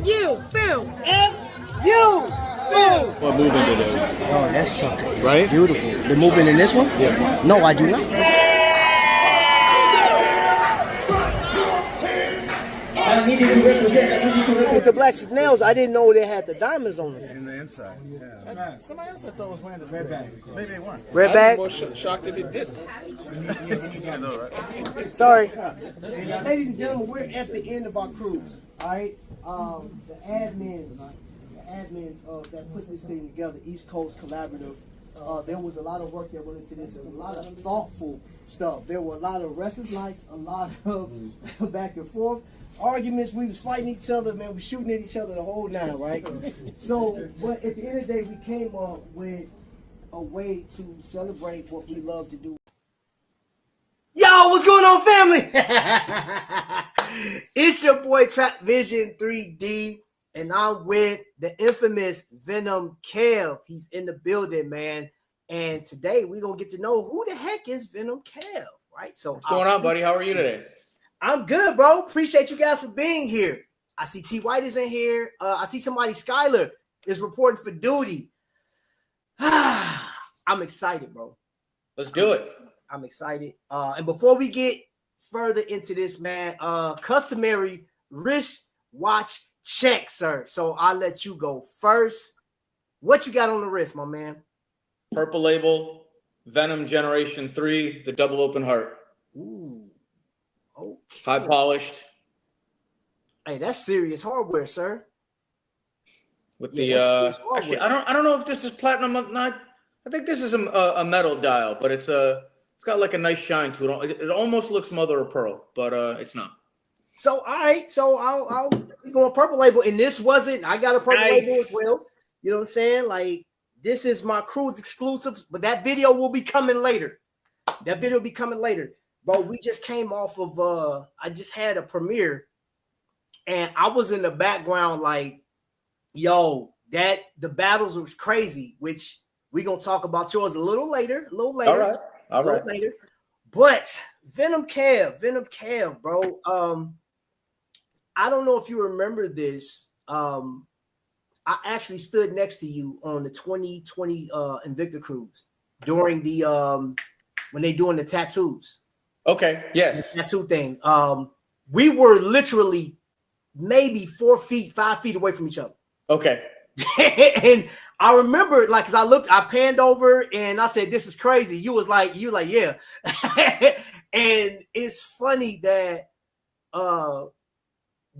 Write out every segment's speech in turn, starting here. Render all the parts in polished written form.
You, Phil. F-U. Phil. What movement it is. Oh, that's something. Right? Beautiful. The movement in this one? Yeah. No, I do not. With the black nails, I didn't know they had the diamonds on them. In the inside. Yeah. Somebody else I thought was wearing this red bag. Maybe they weren't. Red bag? I'm more shocked if it didn't. Yeah, no, right? Sorry. Ladies and gentlemen, we're at the end of our cruise. All right. The admins that put this thing together, East Coast Collaborative. There was a lot of work that went into this. There was a lot of thoughtful stuff. There were a lot of restless nights, a lot of back and forth arguments. We was fighting each other, man. We was shooting at each other the whole night, right? So, but at the end of the day, we came up with a way to celebrate what we love to do. Yo, what's going on, family? It's your boy Trap Vision 3D, and I'm with the infamous Venom Kev. He's in the building, man. And today we're gonna get to know who the heck is Venom Kev, right? So what's going on, buddy? How are you today? I'm good, bro. Appreciate you guys for being here. I see T White is in here. I see somebody, Skylar, is reporting for duty. I'm excited, bro. Let's do it. I'm excited. And before we get further into this, man, customary wrist watch check, sir. So I'll let you go first. What you got on the wrist, my man? Purple label, Venom Generation 3, the double open heart. Ooh. Okay. High polished. Hey, that's serious hardware, sir. With the actually, I don't know if this is platinum or not. I think this is a metal dial, but it's got like a nice shine to it. It almost looks mother of pearl, but it's not. So all right, so I'll go on purple label, and this wasn't. I got a purple label as well. You know what I'm saying? Like, this is my cruise exclusives, but that video will be coming later. That video will be coming later. Bro, we just came off of I just had a premiere, and I was in the background like, yo, the battles were crazy, which we're gonna talk about yours a little later. All right. Later. But Venom Kev, bro. I don't know if you remember this. I actually stood next to you on the 2020 Invicta cruise during the when they doing the tattoos. Okay, yes. The tattoo thing. We were literally maybe 4 feet, 5 feet away from each other. Okay. And I remember, like, cause I panned over and I said, "This is crazy." You was like, "Yeah." And it's funny that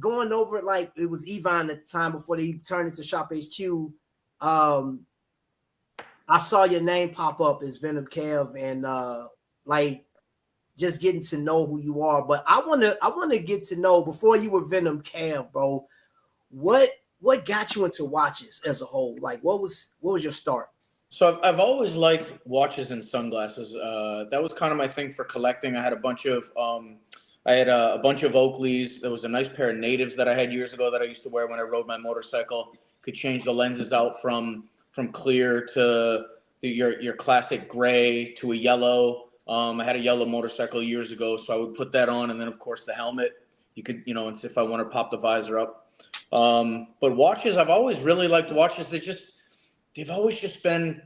going over it, like, it was Yvonne at the time before they turned into Shop HQ. I saw your name pop up as Venom Kev, and like, just getting to know who you are. But I wanna get to know, before you were Venom Kev, bro, what got you into watches as a whole? Like, what was your start? So I've always liked watches and sunglasses. That was kind of my thing for collecting. I had a bunch of Oakleys. There was a nice pair of Natives that I had years ago that I used to wear when I rode my motorcycle. Could change the lenses out from clear to your classic gray to a yellow. I had a yellow motorcycle years ago, so I would put that on, and then of course the helmet. You could, and if I want to pop the visor up. But watches, I've always really liked watches. They've always just been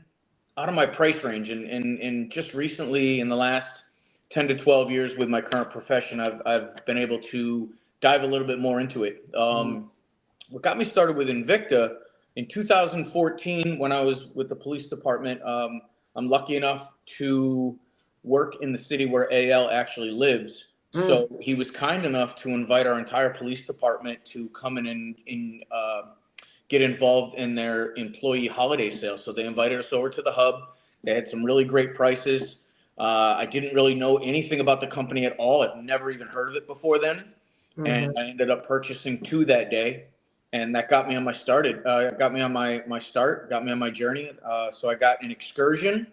out of my price range, and just recently in the last 10 to 12 years with my current profession, I've been able to dive a little bit more into it. What got me started with Invicta in 2014, when I was with the police department, I'm lucky enough to work in the city where AL actually lives. So he was kind enough to invite our entire police department to come in and get involved in their employee holiday sale. So they invited us over to the hub. They had some really great prices. I didn't really know anything about the company at all. I've never even heard of it before then. And I ended up purchasing 2 that day. And that got me on my got me on my journey. So I got an Excursion,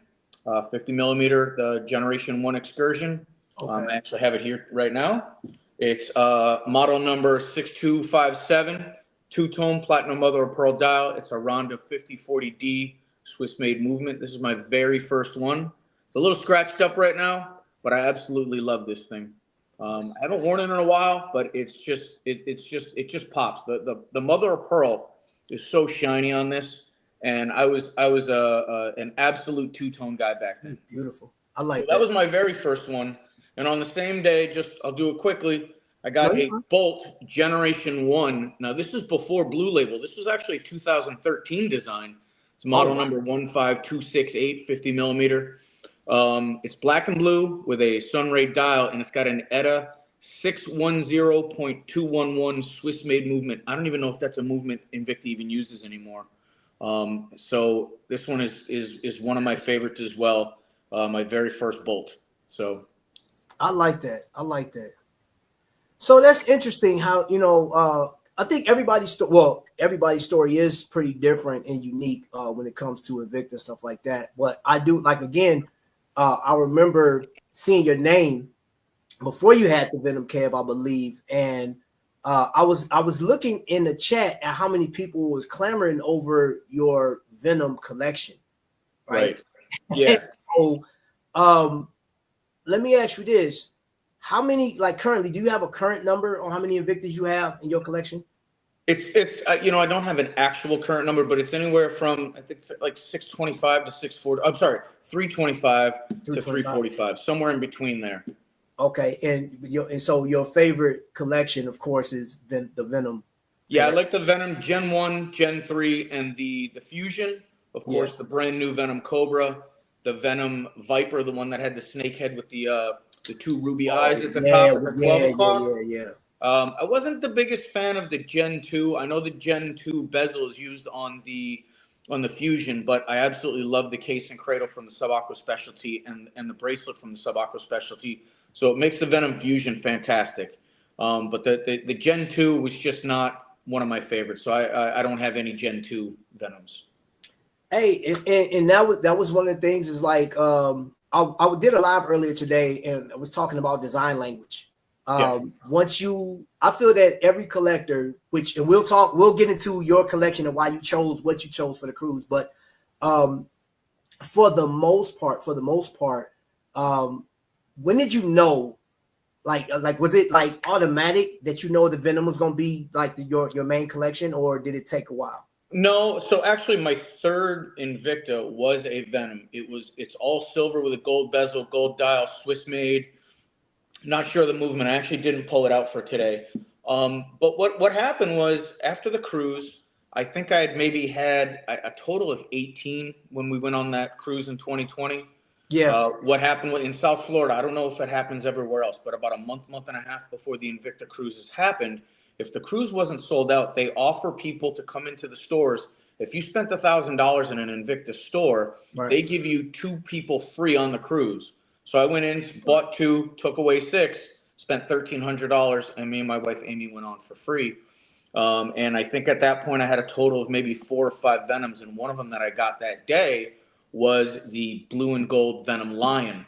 50 millimeter, the Generation 1 Excursion. Okay. I actually have it here right now. It's model number 6257, 2-tone platinum mother of pearl dial. It's a Ronda 5040D Swiss-made movement. This is my very first one. It's a little scratched up right now, but I absolutely love this thing. I haven't worn it in a while, but it just pops. The mother of pearl is so shiny on this, and I was an absolute two-tone guy back then. Beautiful. I like So that was my very first one. And on the same day, I'll do it quickly. I got a Bolt Generation 1. Now, this is before Blue Label. This was actually a 2013 design. It's model number 15268, 50 millimeter. It's black and blue with a Sunray dial, and it's got an ETA 610.211 Swiss made movement. I don't even know if that's a movement Invicta even uses anymore. So this one is one of my favorites as well. My very first Bolt. So I like that. So that's interesting how, I think everybody's story is pretty different and unique when it comes to Invicta and stuff like that. But I do I remember seeing your name before you had the Venom Kev, I believe. And I was looking in the chat at how many people was clamoring over your Venom collection. Right. Yeah. So, let me ask you this. How many, currently, do you have a current number on how many Invictas you have in your collection? It's I don't have an actual current number, but it's anywhere from, I think, like 625 to 640. I'm sorry, 325 to 345, somewhere in between there. Okay, and so your favorite collection, of course, is the Venom. Yeah, I like the Venom Gen 1, Gen 3, and the Fusion. Of course, the brand new Venom Cobra, the Venom Viper, the one that had the snake head with the two ruby eyes at the top of the 12 o'clock. I wasn't the biggest fan of the Gen 2. I know the Gen 2 bezel is used on the Fusion, but I absolutely love the case and cradle from the Sub-Aqua Specialty and the bracelet from the Sub-Aqua Specialty. So it makes the Venom Fusion fantastic. But the Gen 2 was just not one of my favorites. So I don't have any Gen 2 Venoms. Hey, and that was one of the things is I did a live earlier today and I was talking about design language. I feel that every collector, and we'll get into your collection and why you chose what you chose for the cruise, but for the most part, when did you know, was it automatic that the Venom was going to be your main collection, or did it take a while? No, so actually my third Invicta was a Venom. It's all silver with a gold bezel, gold dial, Swiss made. Not sure of the movement. I actually didn't pull it out for today. But what happened was after the cruise, I think I had maybe had a total of 18 when we went on that cruise in 2020. Yeah. What happened in South Florida, I don't know if it happens everywhere else, but about a month and a half before the Invicta cruises happened, if the cruise wasn't sold out, they offer people to come into the stores. If you spent $1,000 in an Invicta store, they give you 2 people free on the cruise. So I went in, bought 2, took away 6, spent $1,300, and me and my wife Amy went on for free. And I think at that point I had a total of maybe 4 or 5 Venoms, and one of them that I got that day was the blue and gold Venom Lion.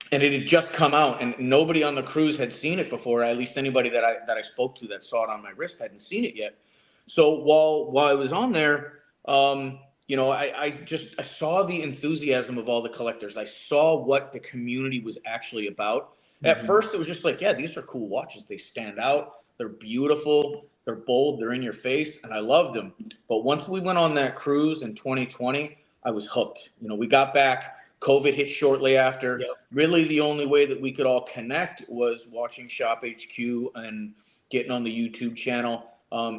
And it had just come out, and nobody on the cruise had seen it before. At least anybody that I spoke to that saw it on my wrist hadn't seen it yet. So while I was on there, I saw the enthusiasm of all the collectors. I saw what the community was actually about. At first, it was just these are cool watches. They stand out. They're beautiful. They're bold. They're in your face, and I loved them. But once we went on that cruise in 2020, I was hooked. We got back. COVID hit shortly after. Yep. Really, the only way that we could all connect was watching Shop HQ and getting on the YouTube channel.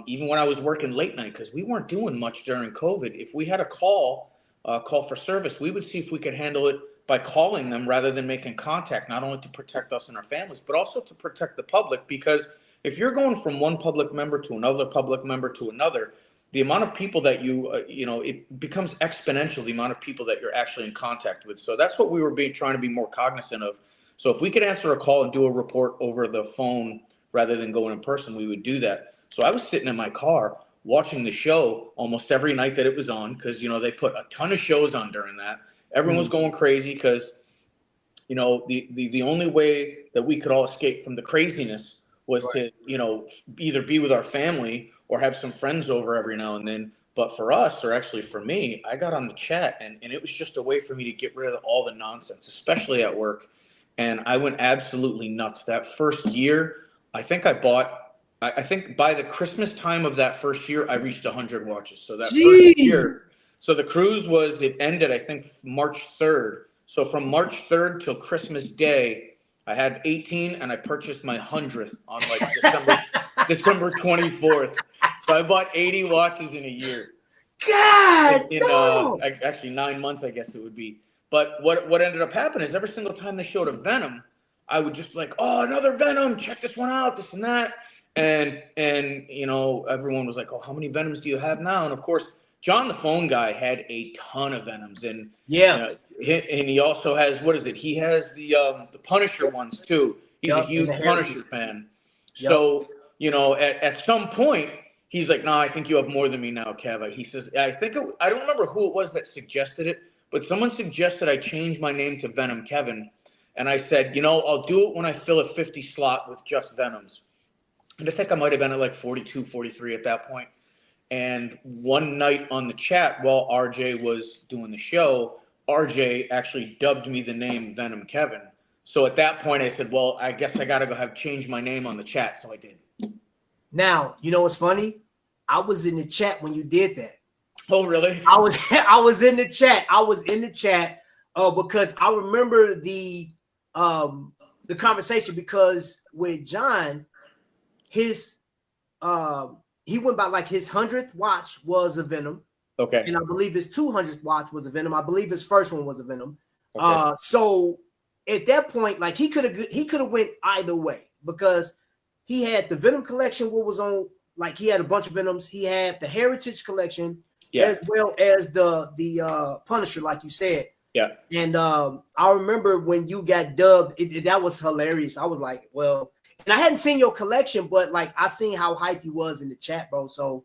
Even when I was working late night, because we weren't doing much during COVID. If we had a call for service, we would see if we could handle it by calling them rather than making contact, not only to protect us and our families, but also to protect the public. Because if you're going from one public member to another public member to another, the amount of people that it becomes exponential, the amount of people that you're actually in contact with. So that's what we were trying to be more cognizant of. So if we could answer a call and do a report over the phone rather than going in person, we would do that. So I was sitting in my car watching the show almost every night that it was on, because, they put a ton of shows on during that. Everyone was going crazy because, the only way that we could all escape from the craziness was to, either be with our family or have some friends over every now and then. But for us, or actually for me, I got on the chat and it was just a way for me to get rid of all the nonsense, especially at work. and I went absolutely nuts. That first year, I think I think by the Christmas time of that first year, I reached 100 watches. So that first year, so the cruise it ended, I think, March 3rd. So from March 3rd till Christmas Day, I had 18, and I purchased my 100th on like December 24th. So I bought 80 watches in a year. God, Actually 9 months, I guess it would be. But what ended up happening is every single time they showed a Venom, I would just like, oh, another Venom, check this one out, this and that. And everyone was like, oh, how many Venoms do you have now? And of course, John the phone guy had a ton of Venoms, and and he also has, what is it? He has the Punisher ones too. He's a huge Punisher fan. So at some point, he's like, no, I think you have more than me now, Kev. He says, I don't remember who it was that suggested it, but someone suggested I change my name to Venom Kevin. And I said, I'll do it when I fill a 50 slot with just Venoms. And I think I might have been at like 42, 43 at that point. And one night on the chat while RJ was doing the show, RJ actually dubbed me the name Venom Kevin. So at that point I said, well, I guess I got to go change my name on the chat. So I did. Now, you know what's funny? I was in the chat when you did that. Oh, really? I was in the chat. I was in the chat because I remember the conversation, because with John, his he went by like his 100th watch was a Venom. Okay. And I believe his 200th watch was a Venom. I believe his first one was a Venom. Okay. So at that point, like he could have went either way, because he had the Venom collection, what was on, like he had a bunch of Venoms. He had the Heritage collection, as well as the Punisher, like you said. Yeah. And I remember when you got dubbed, that was hilarious. I was like, well, and I hadn't seen your collection, but like I seen how hype you was in the chat, bro. So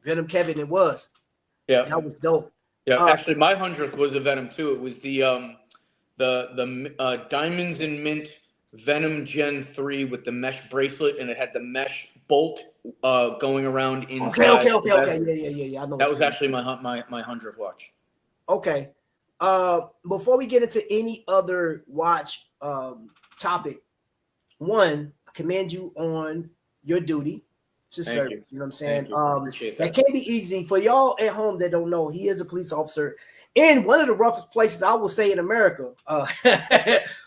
Venom Kevin, it was. Yeah. That was dope. Yeah. Actually, my 100th was a Venom too. It was the Diamonds and Mint Venom Gen 3 with the mesh bracelet, and it had the mesh bolt going around inside. Okay. Yeah. I know that was actually my 100th watch. Okay. Before we get into any other watch topic, one, I commend you on your duty to serve. You know what I'm saying? Appreciate that. That can't be easy for y'all at home that don't know. He is a police officer in one of the roughest places, I will say, in America.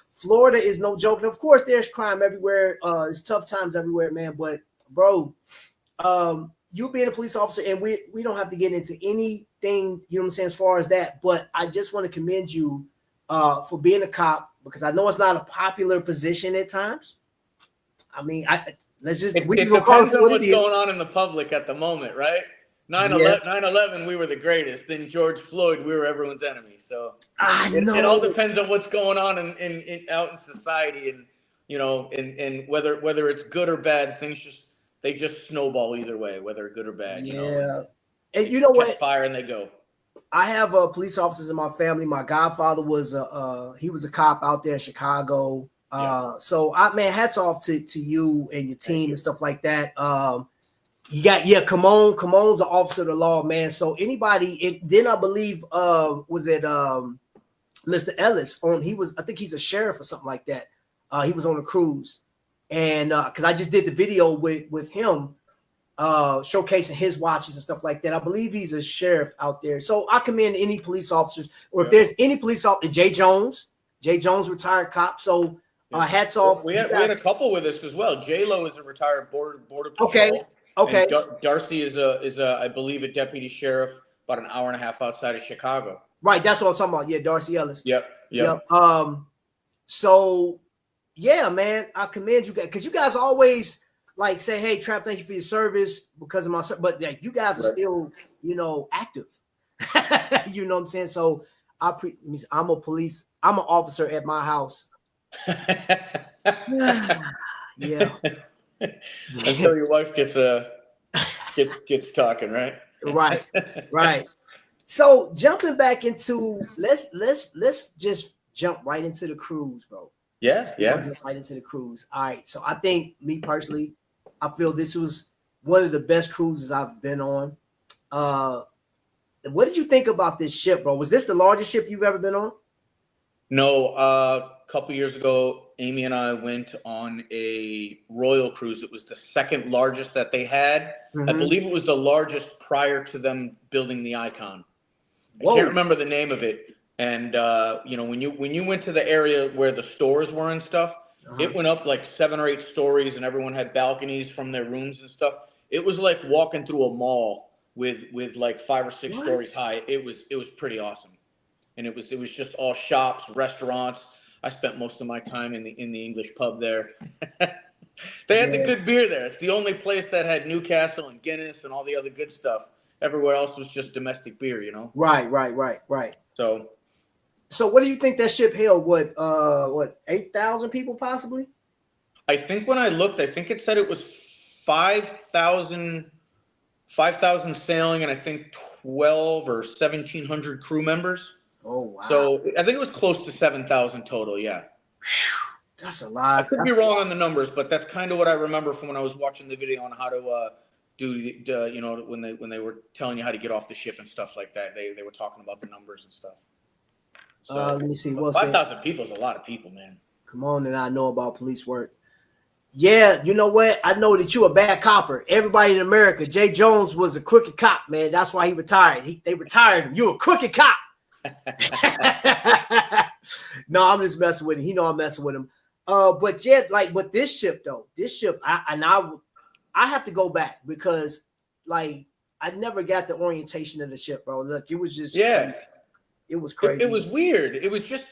Florida is no joke. And of course, there's crime everywhere. It's tough times everywhere, man. But bro, you being a police officer, and we don't have to get into anything, you know what I'm saying, as far as that. But I just want to commend you for being a cop, because I know it's not a popular position at times. I mean, let's just it depends on what's going on in the public at the moment, right? 9/11, we were the greatest. Then George Floyd, we were everyone's enemy. So it all depends on what's going on in out in society, and and whether it's good or bad, they just snowball either way, whether good or bad. And you know what? Fire and they go. I have police officers in my family. My godfather was he was a cop out there in Chicago. So hats off to you and your team and stuff like that. You got Kamon's an officer of the law, man. So anybody, then I believe was it Mr. Ellis I think he's a sheriff or something like that. He was on a cruise, and because I just did the video with him showcasing his watches and stuff like that. I believe he's a sheriff out there. So I commend any police officers, or if there's any police officer, Jay Jones, retired cop. So hats off. We had a couple with us as well. J-Lo is a retired border patrol. Okay. And Darcy is I believe a deputy sheriff about an hour and a half outside of Chicago. Right, that's what I'm talking about. Yeah, Darcy Ellis. Yep. So yeah, man, I commend you guys, because you guys always like say, "Hey, Trap, thank you for your service because of my," but you guys are still, active. You know what I'm saying? So I'm an officer at my house. Yeah. Until your wife gets talking, right? Right. So jumping back into let's just jump right into the cruise, bro. Yeah. Jump right into the cruise. All right. So I think, me personally, I feel this was one of the best cruises I've been on. What did you think about this ship, bro? Was this the largest ship you've ever been on? No. couple years ago, Amy and I went on a Royal cruise. It was the second largest that they had. I believe it was the largest prior to them building the Icon. Whoa. I can't remember the name of it. And when you went to the area where the stores were and stuff, it went up like 7 or 8 stories, and everyone had balconies from their rooms and stuff. It was like walking through a mall with like 5 or 6 stories high. It was pretty awesome. And it was just all shops, restaurants. I spent most of my time in the English pub there. They had the good beer there. It's the only place that had Newcastle and Guinness and all the other good stuff. Everywhere else was just domestic beer, you know? Right. So what do you think that ship held? What 8,000 people possibly? I think when I looked, I think it said it was 5,000 sailing, and I think 12 or 1,700 crew members. Oh wow! So I think it was close to 7,000 total. Yeah, that's a lot. I could be wrong on the numbers, but that's kind of what I remember from when I was watching the video on how to when they were telling you how to get off the ship and stuff like that. They were talking about the numbers and stuff. So, let me see. 5,000 people is a lot of people, man. Come on, and I know about police work. Yeah, you know what? I know that you a bad copper. Everybody in America, Jay Jones was a crooked cop, man. That's why he retired. They retired him. You a crooked cop. No, I'm just messing with him. He know I'm messing with him. But yeah, like with this ship, I have to go back because like I never got the orientation of the ship, bro. Look, it was just it was crazy. It was weird. It was just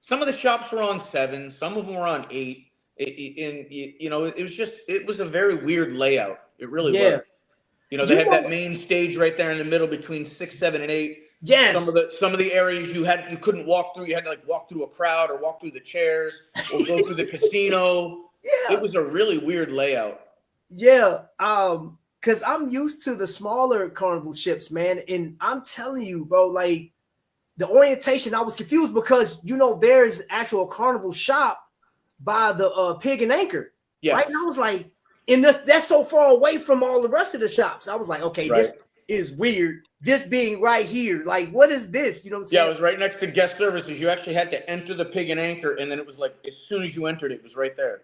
some of the shops were on 7, some of them were on 8. It was a very weird layout. It really was. They had that main stage right there in the middle between 6, 7, and 8. Yes. Some of the areas you couldn't walk through. You had to like walk through a crowd or walk through the chairs or go through the casino. Yeah. It was a really weird layout. Yeah. Because I'm used to the smaller carnival ships, man. And I'm telling you, bro, like the orientation, I was confused because, there's actual carnival shop by the Pig and Anchor. Yeah. Right. And I was like, and that's so far away from all the rest of the shops. I was like, okay, This is weird. This being right here. Like, what is this? You know what I'm saying? Yeah, it was right next to guest services. You actually had to enter the Pig and Anchor. And then it was like, as soon as you entered, it was right there.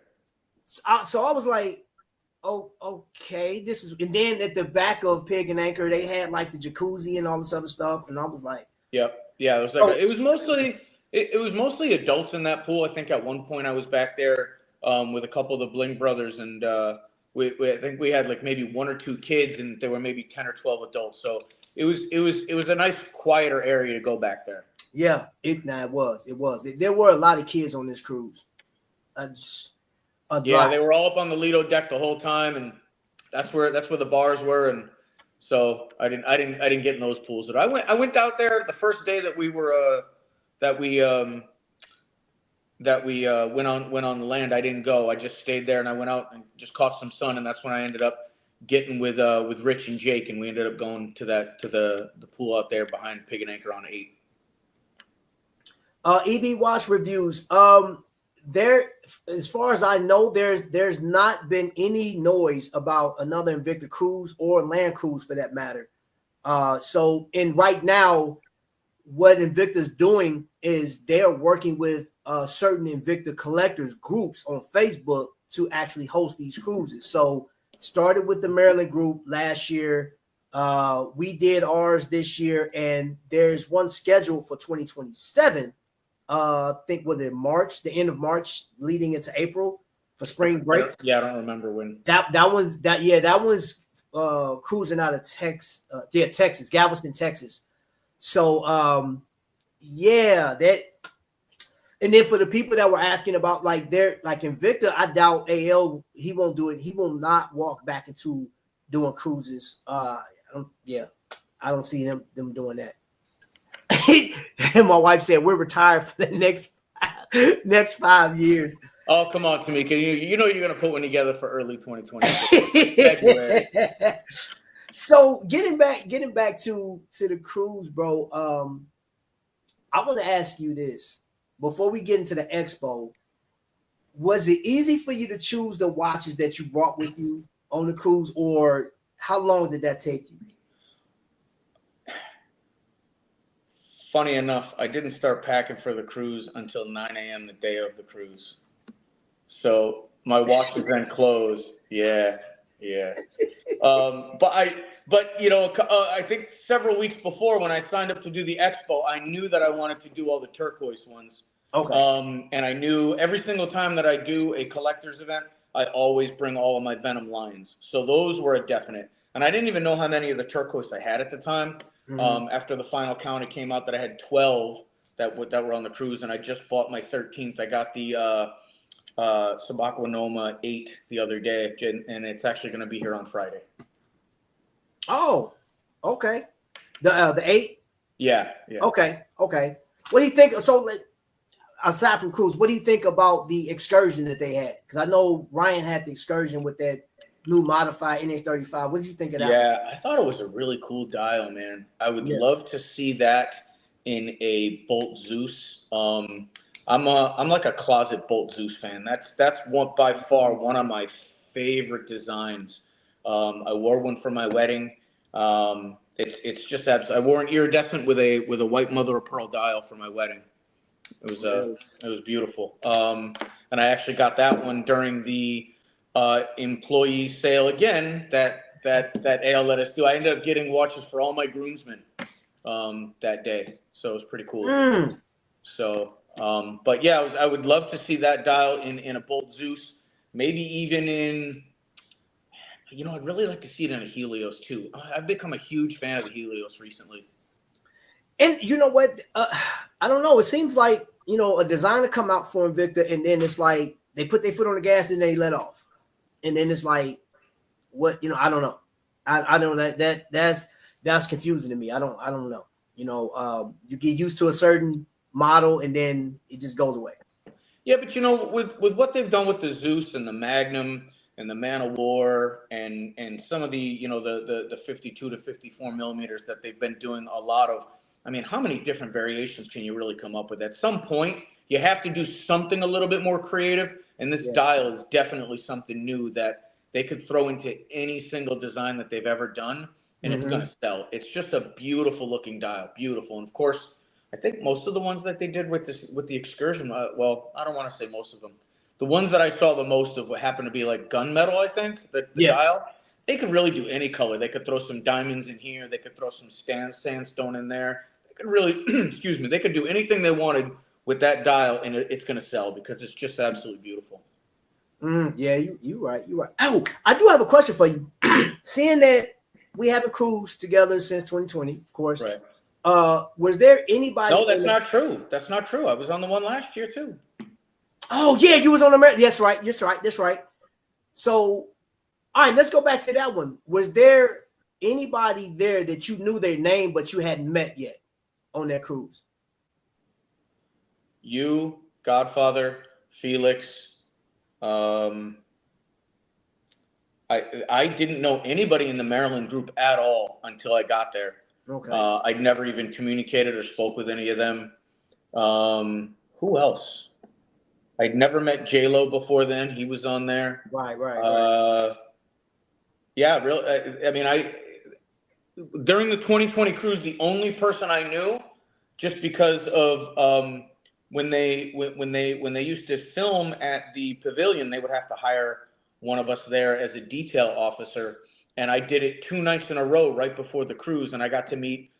So I was like, oh, okay, this is, and then at the back of Pig and Anchor, they had like the jacuzzi and all this other stuff, and I was like, yeah, it was like it was mostly adults in that pool. I think at one point I was back there with a couple of the Bling brothers, and I think we had like maybe 1 or 2 kids, and there were maybe 10 or 12 adults. So it was a nice quieter area to go back there. Yeah, it was. There were a lot of kids on this cruise. They were all up on the Lido deck the whole time, and that's where the bars were, and so I didn't get in those pools. But I went out there the first day that we were went on the land. I didn't go. I just stayed there, and I went out and just caught some sun, and that's when I ended up getting with Rich and Jake, and we ended up going to the pool out there behind Pig and Anchor on 8. EB Watch reviews. There, as far as I know, there's not been any noise about another Invicta cruise or land cruise for that matter. So right now, what Invicta's doing is they're working with certain Invicta collectors groups on Facebook to actually host these cruises. So started with the Maryland group last year. We did ours this year, and there's one scheduled for 2027. I think was it March, the end of March, leading into April for spring break. Yeah, I don't remember when. That one's cruising out of Texas, Galveston, Texas. So that, and then for the people that were asking about like Invicta, I doubt AL he won't do it. He will not walk back into doing cruises. I don't see them doing that. And my wife said we're retired for the next 5 years. Oh, come on, Tamika. You know you're gonna put one together for early 2020. So getting back to the cruise, bro. I want to ask you this before we get into the expo. Was it easy for you to choose the watches that you brought with you on the cruise, or how long did that take you? funny enough, I didn't start packing for the cruise until 9 a.m. the day of the cruise. So my watch was then closed. Yeah. But I think several weeks before when I signed up to do the expo, I knew that I wanted to do all the turquoise ones. Okay. And I knew every single time that I do a collector's event, I always bring all of my Venom lines. So those were a definite. And I didn't even know how many of the turquoise I had at the time. After the final count, it came out that I had 12 that were on the cruise, and I just bought my 13th. I got the Subaquanoma 8 the other day, and it's actually going to be here on Friday. Oh, okay. The 8? Yeah. Okay. What do you think? So, aside from cruise, what do you think about the excursion that they had? Because I know Ryan had the excursion with that new modified NH35. What did you think of that? Yeah, I thought it was a really cool dial, man. I would love to see that in a Bolt Zeus. I'm like a closet Bolt Zeus fan. That's by far one of my favorite designs. I wore one for my wedding. It's just absolutely. I wore an iridescent with a white mother of pearl dial for my wedding. It was beautiful. And I actually got that one during the employee sale again that AL let us do. I ended up getting watches for all my groomsmen that day, so it was pretty cool. So, but yeah, I would love to see that dial in a Bolt Zeus, maybe even in. I'd really like to see it in a Helios too. I've become a huge fan of the Helios recently. And you know what? I don't know. It seems like, a designer come out for Invicta, and then it's like they put their foot on the gas and they let off. And then it's like, what, I don't know. I don't know that's confusing to me. I don't know. You get used to a certain model and then it just goes away. Yeah, but with what they've done with the Zeus and the Magnum and the Man of War and some of the the 52 to 54 millimeters that they've been doing a lot of. I mean, how many different variations can you really come up with? At some point, you have to do something a little bit more creative, and this dial is definitely something new that they could throw into any single design that they've ever done, and it's going to sell. It's just a beautiful looking dial, beautiful. And of course, I think most of the ones that they did with the excursion, well, I don't want to say most of them. The ones that I saw the most of happened to be like gunmetal, I think, the dial. They could really do any color. They could throw some diamonds in here. They could throw some sandstone in there. They could really, excuse me, they could do anything they wanted with that dial, and it's going to sell because it's just absolutely beautiful. Yeah, you're right. Oh, I do have a question for you. Seeing that we haven't cruised together since 2020, of course. Right. Was there anybody? No, that's not true. That's not true. I was on the one last year too. Oh yeah, you was on the American. That's right. So, all right, let's go back to that one. Was there anybody there that you knew their name but you hadn't met yet on that cruise? You, Godfather, Felix. I didn't know anybody in the Maryland group at all until I got there. Okay. I'd never even communicated or spoke with any of them. Who else? I'd never met J-Lo before then. He was on there. Right. Yeah, really. I mean, during the 2020 cruise, the only person I knew, just because of when they used to film at the pavilion, they would have to hire one of us there as a detail officer. And I did it 2 nights in a row right before the cruise, and I got to meet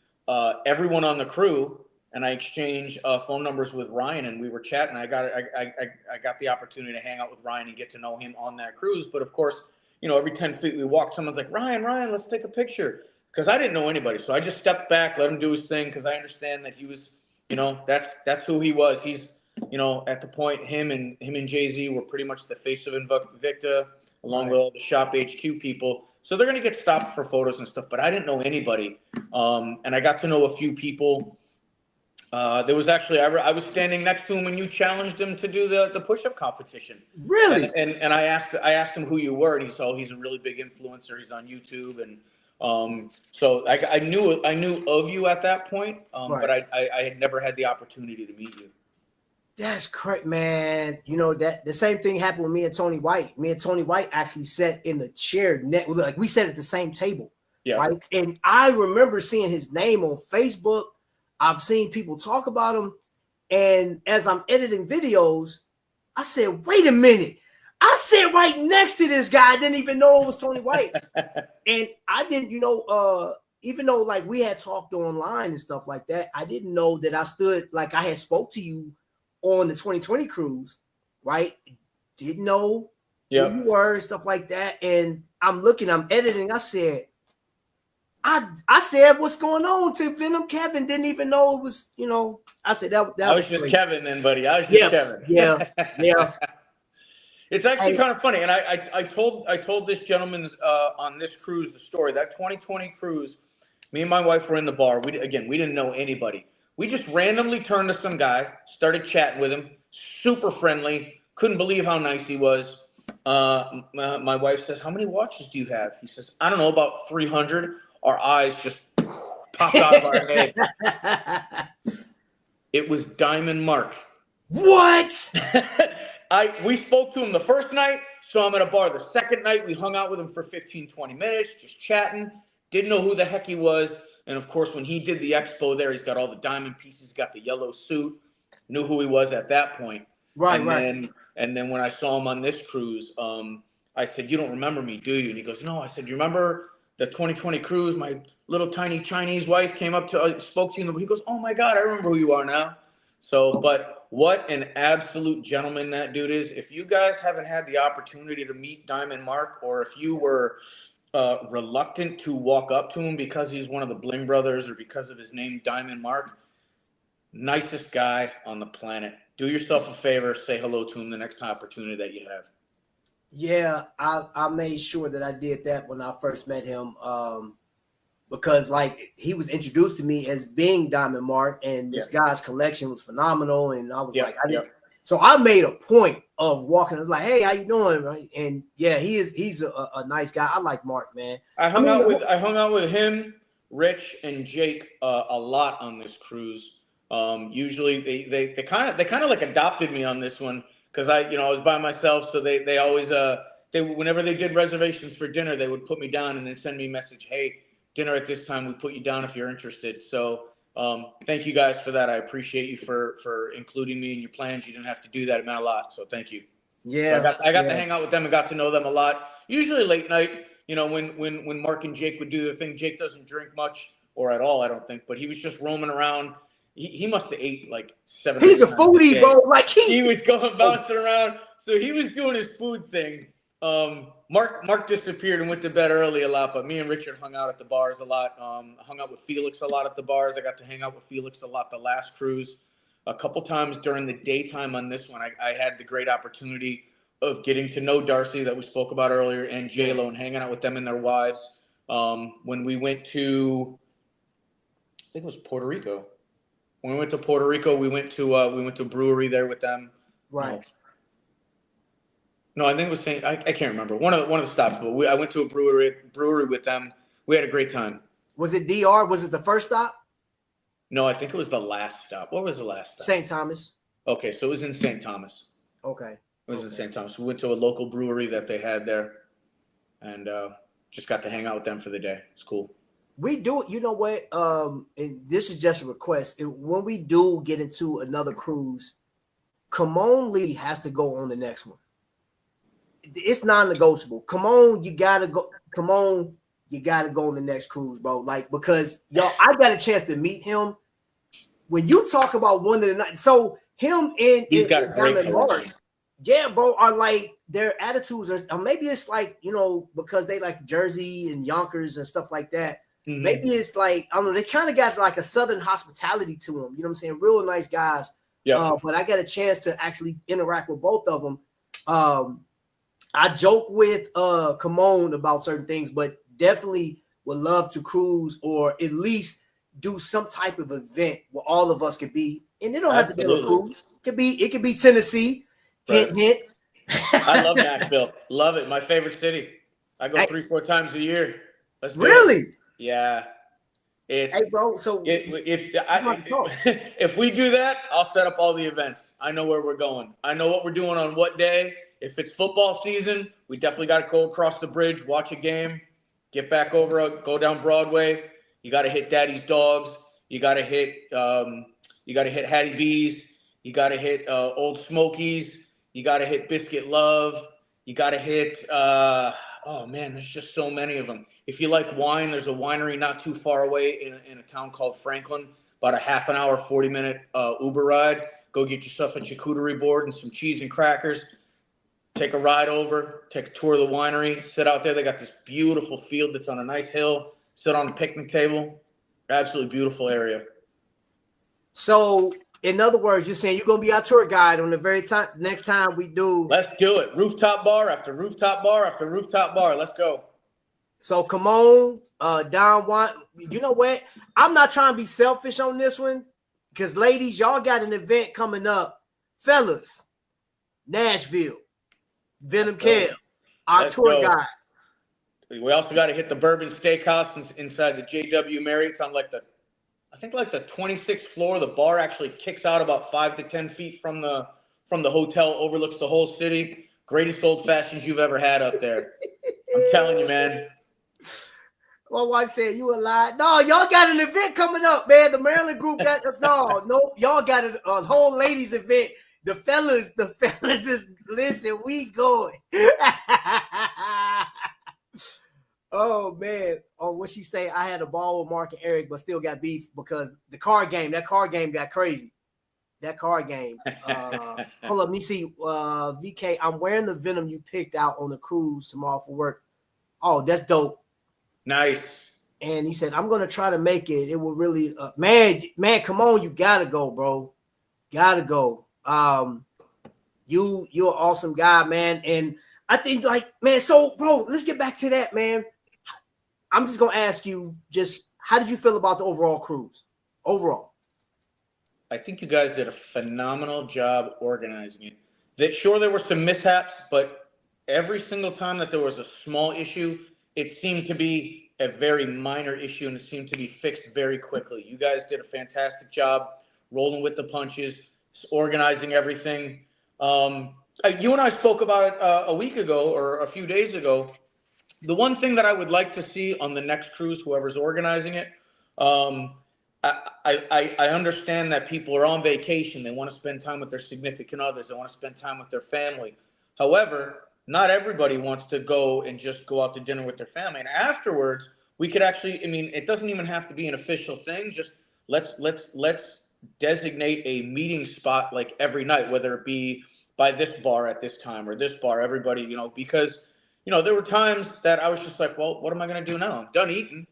everyone on the crew. And I exchanged phone numbers with Ryan, and we were chatting. I got the opportunity to hang out with Ryan and get to know him on that cruise. But of course, every 10 feet we walk, someone's like, Ryan, let's take a picture. Because I didn't know anybody, so I just stepped back, let him do his thing, because I understand that he was, that's who he was. He's, at the point, him and Jay-Z were pretty much the face of Invicta, along with all the Shop HQ people. So they're gonna get stopped for photos and stuff. But I didn't know anybody, and I got to know a few people. There was actually I was standing next to him when you challenged him to do the push-up competition. Really? And I asked him who you were, and he's a really big influencer. He's on YouTube, and so I knew of you at that point, but I had never had the opportunity to meet you. That's correct, man. That the same thing happened with me and Tony White. Me and Tony White actually sat in the chair we sat at the same table. Yeah. Right. And I remember seeing his name on Facebook. I've seen people talk about him. And as I'm editing videos, I said, wait a minute. I sat right next to this guy. I didn't even know it was Tony White. And I didn't, even though like we had talked online and stuff like that, I didn't know that I stood, like I had spoke to you on the 2020 cruise, right? Didn't know who you were and stuff like that. And I'm editing. I said, I said, what's going on to Venom Kevin? Didn't even know it was, I said that I was just Kevin then, buddy. I was just Kevin. Yeah. It's actually kind of funny. And I told this gentleman on this cruise the story. That 2020 cruise, me and my wife were in the bar. We didn't know anybody. We just randomly turned to some guy, started chatting with him, super friendly, couldn't believe how nice he was. My wife says, how many watches do you have? He says, I don't know, about 300. Our eyes just popped out of our head. It was Diamond Mark. What? We spoke to him the first night, saw him at a bar. The second night, we hung out with him for 15, 20 minutes, just chatting. Didn't know who the heck he was. And, of course, when he did the expo there, he's got all the diamond pieces, got the yellow suit. Knew who he was at that point. Right. And then when I saw him on this cruise, I said, you don't remember me, do you? And he goes, no. I said, you remember the 2020 cruise? My little tiny Chinese wife came up to spoke to you. He goes, oh, my God, I remember who you are now. So, but what an absolute gentleman that dude is. If you guys haven't had the opportunity to meet Diamond Mark, or if you were reluctant to walk up to him because he's one of the Bling brothers or because of his name, Diamond Mark, nicest guy on the planet. Do yourself a favor, say hello to him the next opportunity that you have. Yeah, I made sure that I did that when I first met him, because like he was introduced to me as being Diamond Mark, and this guy's collection was phenomenal, and I was so I made a point of walking. I was like, "Hey, how you doing?" Right? And he's a nice guy. I like Mark, man. I hung out with him, Rich, and Jake a lot on this cruise. Usually they kind of like adopted me on this one. Because I was by myself, so they always whenever they did reservations for dinner, they would put me down and then send me a message, hey, dinner at this time, we put you down if you're interested. So thank you guys for that. I appreciate you for including me in your plans. You didn't have to do that. It meant a lot. So thank you. Yeah, so I got to hang out with them and got to know them a lot. Usually late night, when Mark and Jake would do their thing. Jake doesn't drink much or at all, I don't think, but he was just roaming around. He must have ate like 7. He's a foodie, bro. Like he was going bouncing around. So he was doing his food thing. Mark disappeared and went to bed early a lot, but me and Richard hung out at the bars a lot. Hung out with Felix a lot at the bars. I got to hang out with Felix a lot the last cruise. A couple times during the daytime on this one, I had the great opportunity of getting to know Darcy that we spoke about earlier and J-Lo and hanging out with them and their wives. When we went to, I think it was Puerto Rico. When we went to Puerto Rico, we went to a brewery there with them. Right. No, I think it was Saint. I can't remember one of the stops, but I went to a brewery with them. We had a great time. Was it DR? Was it the first stop? No, I think it was the last stop. What was the last stop? St. Thomas. Okay, so it was in St. Thomas. Okay. It was in St. Thomas. We went to a local brewery that they had there, and just got to hang out with them for the day. It's cool. We do, you know what? And this is just a request. When we do get into another cruise, Kimon Lee has to go on the next one. It's non-negotiable. Come on, you gotta go. Come on, you gotta go on the next cruise, bro. Like, because I got a chance to meet him. When you talk about one of the night, so him and he's got a great collection. Yeah, bro, are like their attitudes are, or maybe it's like, because they like Jersey and Yonkers and stuff like that. Mm-hmm. Maybe it's like, I don't know, they kind of got like a Southern hospitality to them. You know what I'm saying? Real nice guys. Yeah. But I got a chance to actually interact with both of them. I joke with Kimon about certain things, but definitely would love to cruise or at least do some type of event where all of us could be. And they don't have to be a cruise. It could be Tennessee. Right. Hint. I love Nashville. Love it. My favorite city. I go 3-4 times a year. Let's do really? It. Yeah. Hey, bro. So if we do that, I'll set up all the events. I know where we're going. I know what we're doing on what day. If it's football season, we definitely got to go across the bridge, watch a game, get back over, go down Broadway. You got to hit Daddy's Dogs. You got to hit Hattie B's. You got to hit Old Smokies. You got to hit Biscuit Love. You got to hit. Oh man, there's just so many of them. If you like wine, there's a winery not too far away in a town called Franklin. About a half an hour, 40-minute Uber ride. Go get yourself a charcuterie board and some cheese and crackers. Take a ride over, take a tour of the winery, sit out there. They got this beautiful field that's on a nice hill. Sit on a picnic table. Absolutely beautiful area. So, in other words, you're saying you're going to be our tour guide on the very time next time we do. Let's do it. Rooftop bar after rooftop bar after rooftop bar. Let's go. So, come on, Don Juan. You know what? I'm not trying to be selfish on this one because, ladies, y'all got an event coming up. Fellas, Nashville. Venom Kev, our tour guide. We also got to hit the Bourbon Steakhouse inside the JW Marriott. It's on the 26th floor. The bar actually kicks out about 5 to 10 feet from the hotel, overlooks the whole city. Greatest old fashions you've ever had up there. I'm telling you, man. My wife said you a lie. No, y'all got an event coming up, man. The Maryland group got no, y'all got a whole ladies event. The fellas is listen, we going. Oh man. Oh, what she say? I had a ball with Mark and Eric, but still got beef because that card game got crazy. That card game. Hold up, let me see. VK, I'm wearing the Venom you picked out on the cruise tomorrow for work. Oh, that's dope. Nice. And he said, I'm gonna try to make it. It will really man, come on, you gotta go, bro. Gotta go. You're an awesome guy, man. And I think man, so bro, let's get back to that, man. I'm just gonna ask you, just how did you feel about the overall cruise? Overall. I think you guys did a phenomenal job organizing it. There were some mishaps, but every single time that there was a small issue, it seemed to be a very minor issue and it seemed to be fixed very quickly. You guys did a fantastic job rolling with the punches, organizing everything. You and I spoke about it a week ago or a few days ago. The one thing that I would like to see on the next cruise, whoever's organizing it, I understand that people are on vacation. They want to spend time with their significant others. They want to spend time with their family. However, not everybody wants to go and just go out to dinner with their family. And afterwards, we could actually, it doesn't even have to be an official thing. Just let's designate a meeting spot like every night, whether it be by this bar at this time or this bar, everybody, because, there were times that I was just like, well, what am I going to do now? I'm done eating.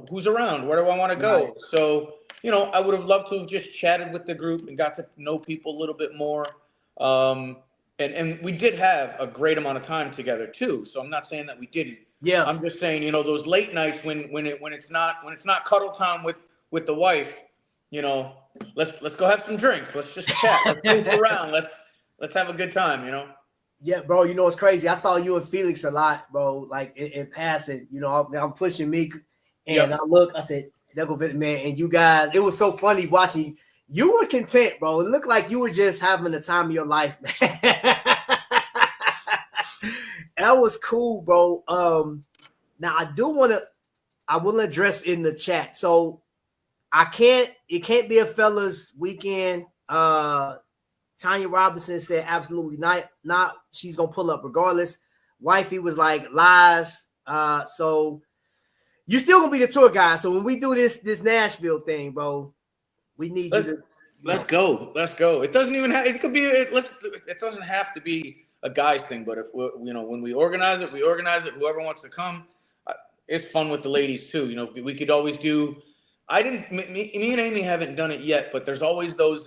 Who's around? Where do I want to go? Right. So, I would have loved to have just chatted with the group and got to know people a little bit more. And we did have a great amount of time together too. So I'm not saying that we didn't. Yeah. I'm just saying, those late nights when it's not cuddle time with the wife, let's go have some drinks. Let's just chat. Let's move around. Let's have a good time, Yeah, bro. It's crazy. I saw you and Felix a lot, bro. Like in passing, I'm pushing Meek, and I said, "There go Venom, man." And you guys, it was so funny watching. You were content, bro. It looked like you were just having the time of your life, man. That was cool, bro. Now I will address in the chat. So it can't be a fellas weekend. Tanya Robinson said absolutely not. She's gonna pull up regardless. Wifey was like lies. So you're still gonna be the tour guide. So when we do this Nashville thing, bro, we need you to. Let's go. It doesn't even have. It could be. It doesn't have to be a guy's thing. But if when we organize it, Whoever wants to come, it's fun with the ladies too. We could always do. Me and Amy haven't done it yet, but there's always those.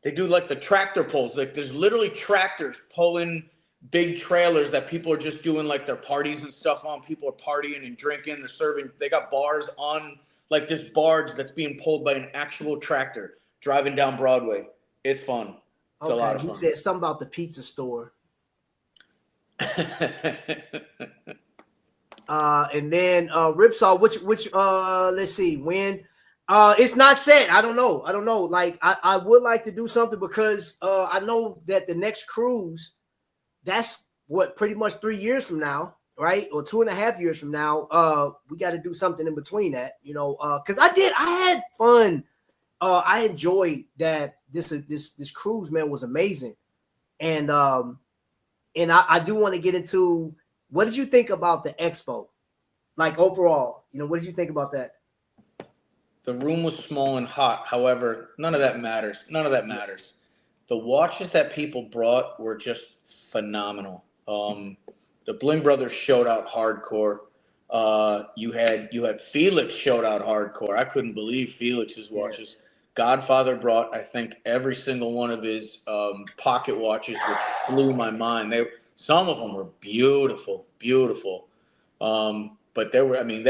They do like the tractor pulls. Like there's literally tractors pulling big trailers that people are just doing like their parties and stuff on. People are partying and drinking. They're serving. They got bars on like this barge that's being pulled by an actual tractor driving down Broadway. It's fun. It's a lot of fun. He said something about the pizza store. And then Ripsaw, which let's see when. It's not set. I don't know. Like I would like to do something because I know that the next cruise, that's what pretty much 3 years from now. right? Or 2.5 years from now, we got to do something in between that, because I had fun. I enjoyed that this cruise, man, was amazing. And I do want to get into, what did you think about the expo? Like overall, what did you think about that? The room was small and hot. However, none of that matters. None of that matters. The watches that people brought were just phenomenal. The Bling Brothers showed out hardcore. You had Felix showed out hardcore. I couldn't believe Felix's watches. Godfather brought, I think, every single one of his pocket watches, which blew my mind. Some of them were beautiful, beautiful. But there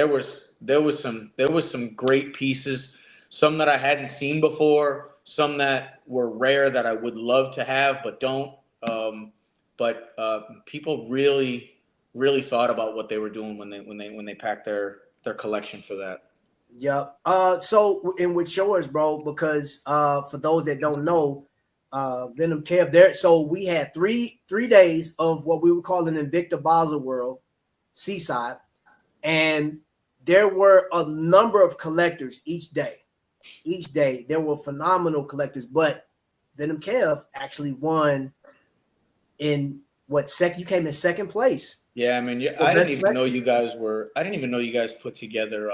was some great pieces, some that I hadn't seen before, some that were rare that I would love to have but don't. But people really, really thought about what they were doing when they packed their collection for that. Yep. So and with yours, bro, because for those that don't know, Venom Kev there. So we had three days of what we would call an Invicta Basel World Seaside, and there were a number of collectors each day. Each day there were phenomenal collectors, but Venom Kev actually won in you came in second place. Yeah, I mean, I didn't even know you guys put together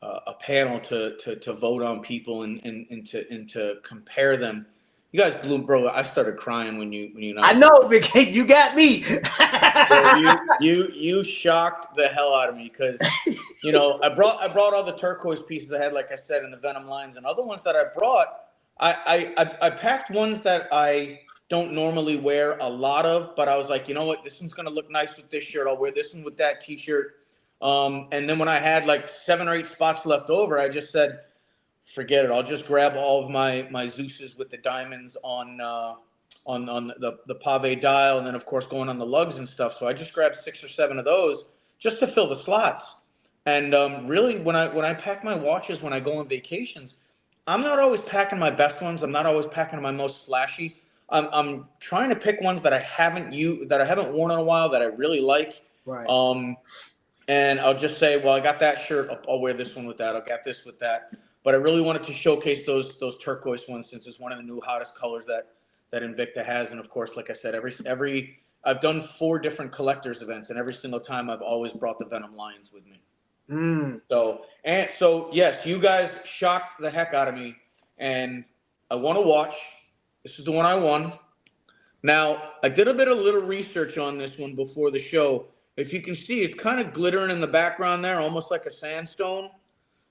a panel to vote on people and to compare them. You guys blew, bro. I started crying when you. I know, because you got me. So you shocked the hell out of me, because I brought all the turquoise pieces I had, like I said, in the Venom lines, and other ones that I brought. I packed ones that I don't normally wear a lot of, but I was like, you know what, this one's gonna look nice with this shirt. I'll wear this one with that T-shirt. And then when I had like 7 or 8 spots left over, I just said, forget it. I'll just grab all of my Zeus's with the diamonds on the pave dial, and then of course going on the lugs and stuff. So I just grabbed 6 or 7 of those just to fill the slots. And really, when I pack my watches when I go on vacations, I'm not always packing my best ones. I'm not always packing my most flashy. I'm trying to pick ones that I haven't worn in a while that I really like. Right. And I'll just say, well, I got that shirt. I'll wear this one with that. I'll get this with that. But I really wanted to showcase those turquoise ones, since it's one of the new hottest colors that Invicta has. And of course, like I said, every I've done 4 different collectors events, and every single time I've always brought the Venom Lions with me. So yes, you guys shocked the heck out of me, and I won a watch. This is the one I won. Now, I did a little research on this one before the show. If you can see, it's kind of glittering in the background there, almost like a sandstone.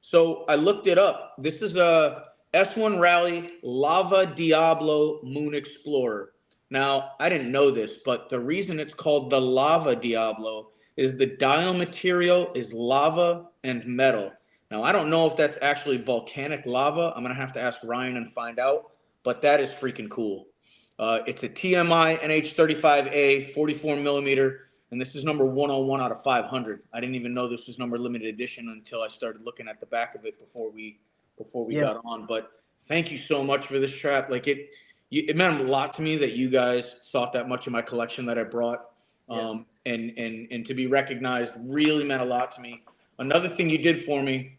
So I looked it up. This is a S1 Rally Lava Diablo Moon Explorer. Now, I didn't know this, but the reason it's called the Lava Diablo is the dial material is lava and metal. Now, I don't know if that's actually volcanic lava. I'm going to have to ask Ryan and find out, but that is freaking cool. It's a TMI NH35A 44 millimeter, and this is number 101 out of 500. I didn't even know this was number limited edition until I started looking at the back of it before we got on. But thank you so much for this trap. Like it meant a lot to me that you guys thought that much of my collection that I brought. And to be recognized really meant a lot to me. Another thing you did for me,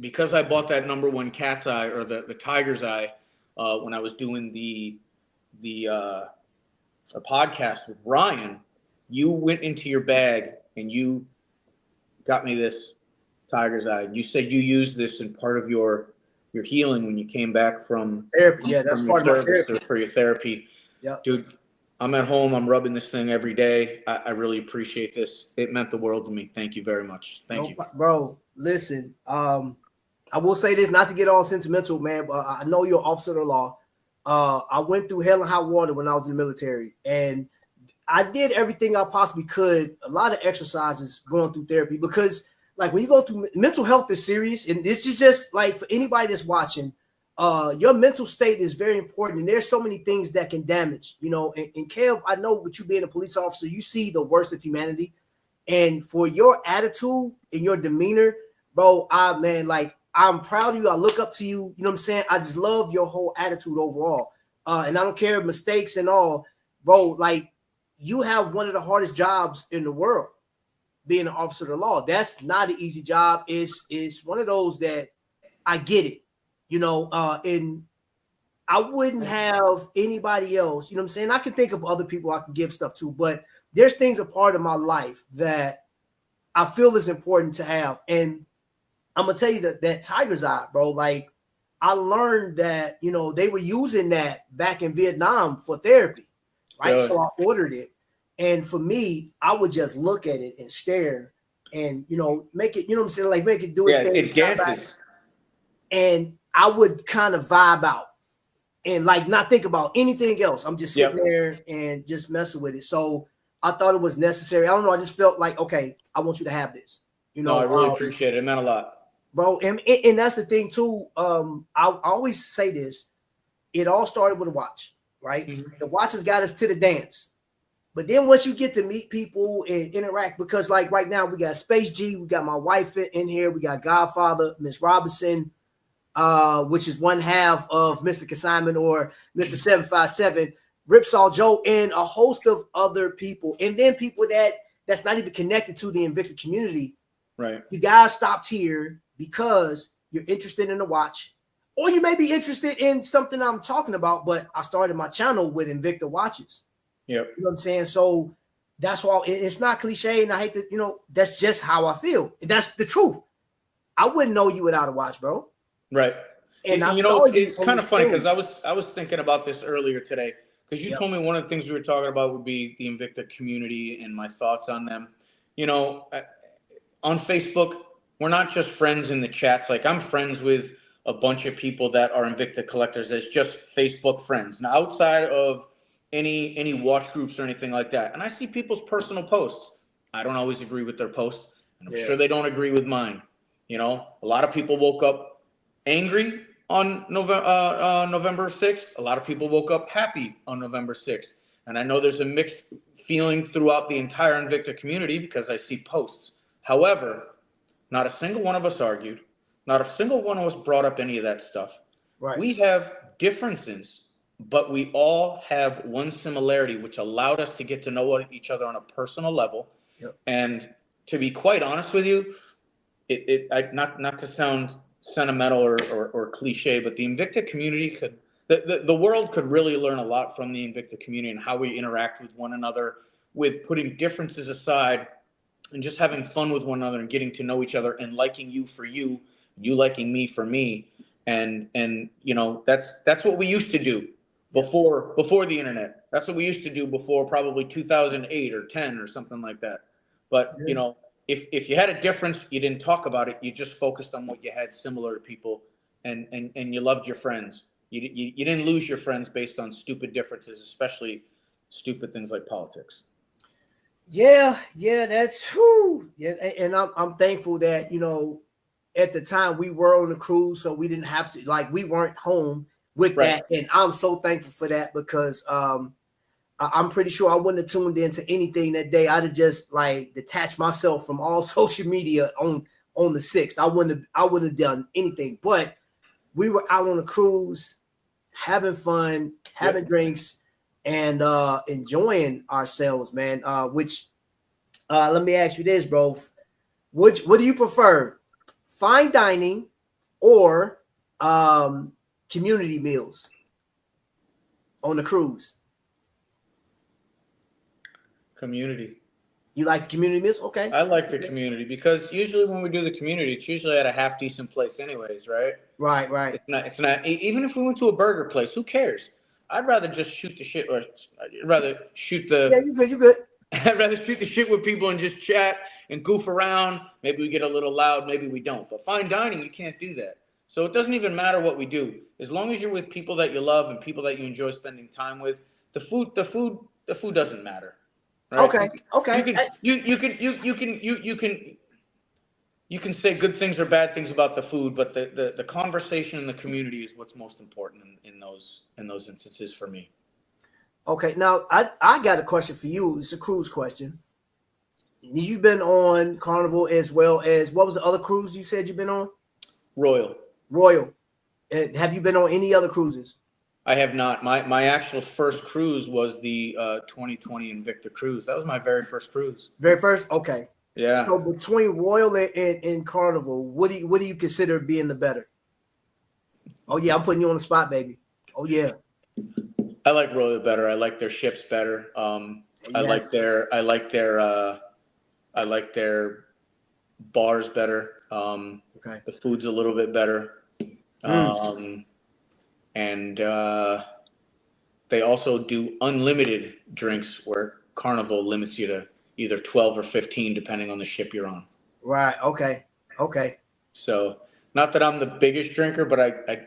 because I bought that number 1 cat's eye, or the tiger's eye, when I was doing the podcast with Ryan, you went into your bag and you got me this tiger's eye. You said you used this in part of your healing when you came back from therapy. Yeah, that's part of my therapy. For your therapy. Yeah, dude, I'm at home. I'm rubbing this thing every day. I really appreciate this. It meant the world to me. Thank you very much. Thank you, bro. Listen, I will say this, not to get all sentimental, man, but I know you're an officer of the law. I went through hell and high water when I was in the military, and I did everything I possibly could. A lot of exercises going through therapy, because like when you go through, mental health is serious, and this is just like for anybody that's watching, your mental state is very important, and there's so many things that can damage, and Kev, I know with you being a police officer, you see the worst of humanity, and for your attitude and your demeanor, bro, I'm proud of you. I look up to you. You know what I'm saying? I just love your whole attitude overall. And I don't care mistakes and all, bro. Like, you have one of the hardest jobs in the world, being an officer of the law. That's not an easy job. It's one of those that I get it, and I wouldn't have anybody else, you know what I'm saying? I can think of other people I can give stuff to, but there's things a part of my life that I feel is important to have. And I'm gonna tell you that tiger's eye, bro, like I learned that, they were using that back in Vietnam for therapy, right? Good. So I ordered it. And for me, I would just look at it and stare and, make it, what I'm saying? Like make it do its thing. It gets. And I would kind of vibe out and like not think about anything else. I'm just sitting there and just messing with it. So I thought it was necessary. I don't know. I just felt like, okay, I want you to have this. No, I really appreciate it. It meant a lot, bro. And that's the thing too. I always say this. It all started with a watch, right? Mm-hmm. The watches got us to the dance. But then once you get to meet people and interact, because like right now we got Space G, we got my wife in here, we got Godfather, Miss Robinson, which is one half of Mr. Consignment or Mr. 757, Ripsaw Joe, and a host of other people. And then people that's not even connected to the Invicta community. Right. You guys stopped here because you're interested in the watch, or you may be interested in something I'm talking about, but I started my channel with Invicta watches. Yep. You know what I'm saying? So that's why it's not cliche, and I hate to, that's just how I feel. That's the truth. I wouldn't know you without a watch, bro. Right. And it's kind of funny because I was thinking about this earlier today because you told me one of the things we were talking about would be the Invicta community and my thoughts on them. On Facebook, we're not just friends in the chats. Like I'm friends with a bunch of people that are Invicta collectors as just Facebook friends. Now, outside of any watch groups or anything like that, and I see people's personal posts. I don't always agree with their posts, and I'm sure they don't agree with mine. A lot of people woke up angry on November 6th. A lot of people woke up happy on November 6th. And I know there's a mixed feeling throughout the entire Invicta community because I see posts. However, not a single one of us argued. Not a single one of us brought up any of that stuff. Right. We have differences, but we all have one similarity, which allowed us to get to know each other on a personal level. Yep. And to be quite honest with you, not to sound sentimental or cliche, but the Invicta community the world could really learn a lot from the Invicta community and how we interact with one another, with putting differences aside and just having fun with one another and getting to know each other and liking you for you, you liking me for me. And that's what we used to do before the internet. That's what we used to do before probably 2008 or 10 or something like that. But, if you had a difference, you didn't talk about it. You just focused on what you had similar to people, and you loved your friends. You didn't lose your friends based on stupid differences, especially stupid things like politics. Yeah, that's true. Yeah, and I'm thankful that at the time we were on the cruise, so we didn't have to we weren't home with that, and I'm so thankful for that because I'm pretty sure I wouldn't have tuned into anything that day. I'd have just detached myself from all social media on the 6th. I wouldn't have done anything. But we were out on a cruise, having fun, having drinks, and enjoying ourselves, man. Which let me ask you this, bro. What do you prefer? Fine dining or community meals on the cruise? Community. You like the community meals? Okay. I like the community because usually when we do the community, it's usually at a half decent place anyways, right? Right. It's not even if we went to a burger place, who cares? I'd rather just shoot the shit or I'd rather shoot the you good. I'd rather shoot the shit with people and just chat and goof around. Maybe we get a little loud, maybe we don't. But fine dining, you can't do that. So it doesn't even matter what we do. As long as you're with people that you love and people that you enjoy spending time with, the food doesn't matter. Right? Okay. You can say good things or bad things about the food, but the conversation in the community is what's most important in those instances for me. Okay, now I got a question for you. It's a cruise question. You've been on Carnival as well as what was the other cruise you said you've been on? Royal. Have you been on any other cruises? I have not. My actual first cruise was the 2020 Invicta cruise. That was my very first cruise. Very first? Okay. Yeah. So between Royal and Carnival, what do you consider being the better? Oh yeah, I'm putting you on the spot, baby. Oh yeah. I like Royal better. I like their ships better. I like their bars better. Okay. The food's a little bit better. And they also do unlimited drinks where Carnival limits you to either 12 or 15, depending on the ship you're on. Right. Okay. So, not that I'm the biggest drinker, but I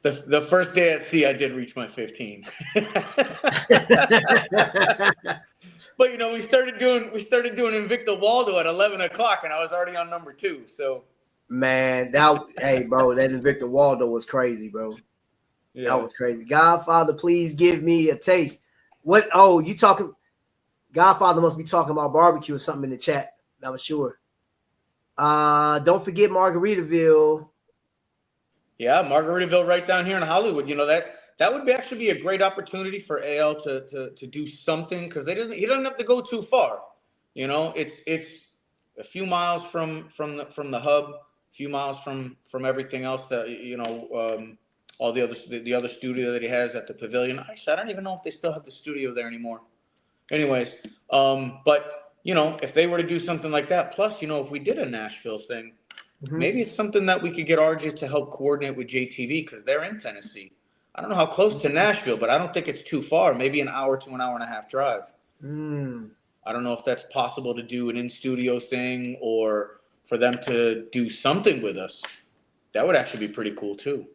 the first day at sea, I did reach my 15. But we started doing Invicta Waldo at 11 o'clock, and I was already on number 2. So, man, hey, bro, that Invicta Waldo was crazy, bro. yeah. That was crazy. Godfather, please give me a taste. What? Oh, you talking? Godfather must be talking about barbecue or something in the chat. I'm sure. Don't forget Margaritaville. Yeah, Margaritaville right down here in Hollywood. That would actually be a great opportunity for AL to do something, because he doesn't have to go too far. It's a few miles from the hub, a few miles from everything else that all the other studio that he has at the Pavilion. Actually, I don't even know if they still have the studio there anymore. Anyways, but if they were to do something like that, plus if we did a Nashville thing. Maybe it's something that we could get RJ to help coordinate with JTV, because they're in Tennessee. I don't know how close to Nashville, but I don't think it's too far. Maybe an hour to an hour and a half drive. I don't know if that's possible to do an in-studio thing, or for them to do something with us. That would actually be pretty cool too.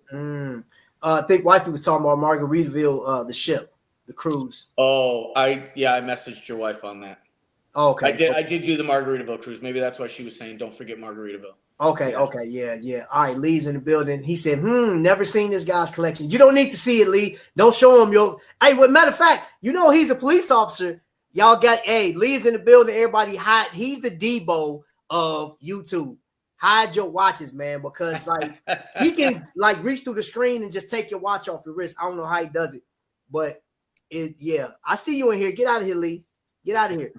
I think Wifey was talking about Margaritaville, the ship, the cruise. Oh, I messaged your wife on that. Okay. I did do the Margaritaville cruise. Maybe that's why she was saying, don't forget Margaritaville. Okay, yeah. All right, Lee's in the building. He said, never seen this guy's collection. You don't need to see it, Lee. Don't show him Hey, well, matter of fact, he's a police officer. Y'all got, Lee's in the building. Everybody hide. He's the Debo of YouTube. Hide your watches, man, because he can reach through the screen and just take your watch off your wrist. I don't know how he does it, but I see you in here. Get out of here, Lee. Get out of here,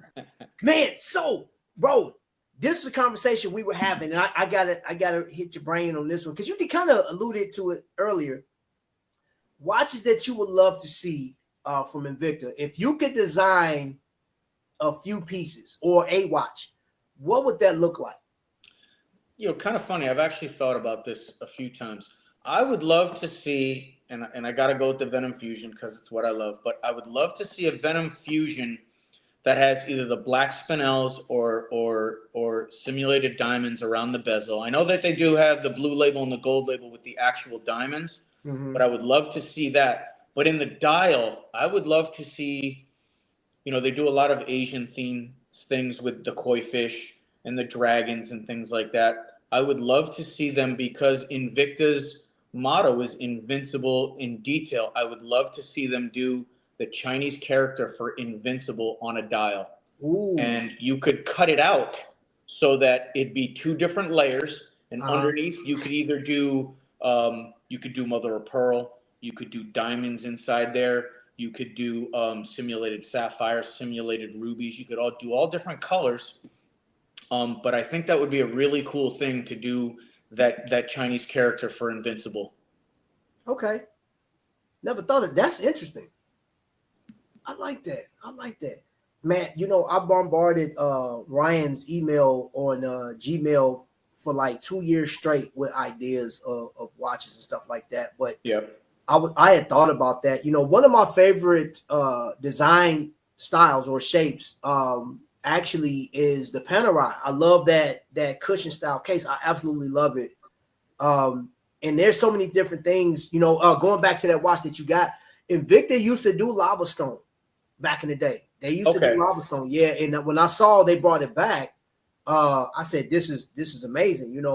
man. So, bro, this is a conversation we were having, and I gotta hit your brain on this one, because you kind of alluded to it earlier. Watches that you would love to see from Invicta. If you could design a few pieces or a watch, what would that look like? Kind of funny. I've actually thought about this a few times. I would love to see, and I got to go with the Venom Fusion because it's what I love, but I would love to see a Venom Fusion that has either the black spinels or simulated diamonds around the bezel. I know that they do have the blue label and the gold label with the actual diamonds, but I would love to see that. But in the dial, I would love to see, they do a lot of Asian themed things with the koi fish and the dragons and things like that. I would love to see them, because Invicta's motto is invincible in detail. I would love to see them do the Chinese character for invincible on a dial. Ooh. And you could cut it out so that it'd be 2 different layers, and underneath you could either do mother of pearl, you could do diamonds inside there, you could do simulated sapphires, simulated rubies, you could do all different colors. But I think that would be a really cool thing to do, that Chinese character for invincible. Okay, never thought of that's interesting. I like that. Man, I bombarded Ryan's email on Gmail for 2 years straight with ideas of watches and stuff like that. But I had thought about that. One of my favorite design styles or shapes actually is the Panerai. I love that cushion style case. I absolutely love it. And there's so many different things, going back to that watch that you got. Invicta used to do lava stone back in the day. They used to do lava stone. Yeah. And when I saw they brought it back, I said, this is amazing. And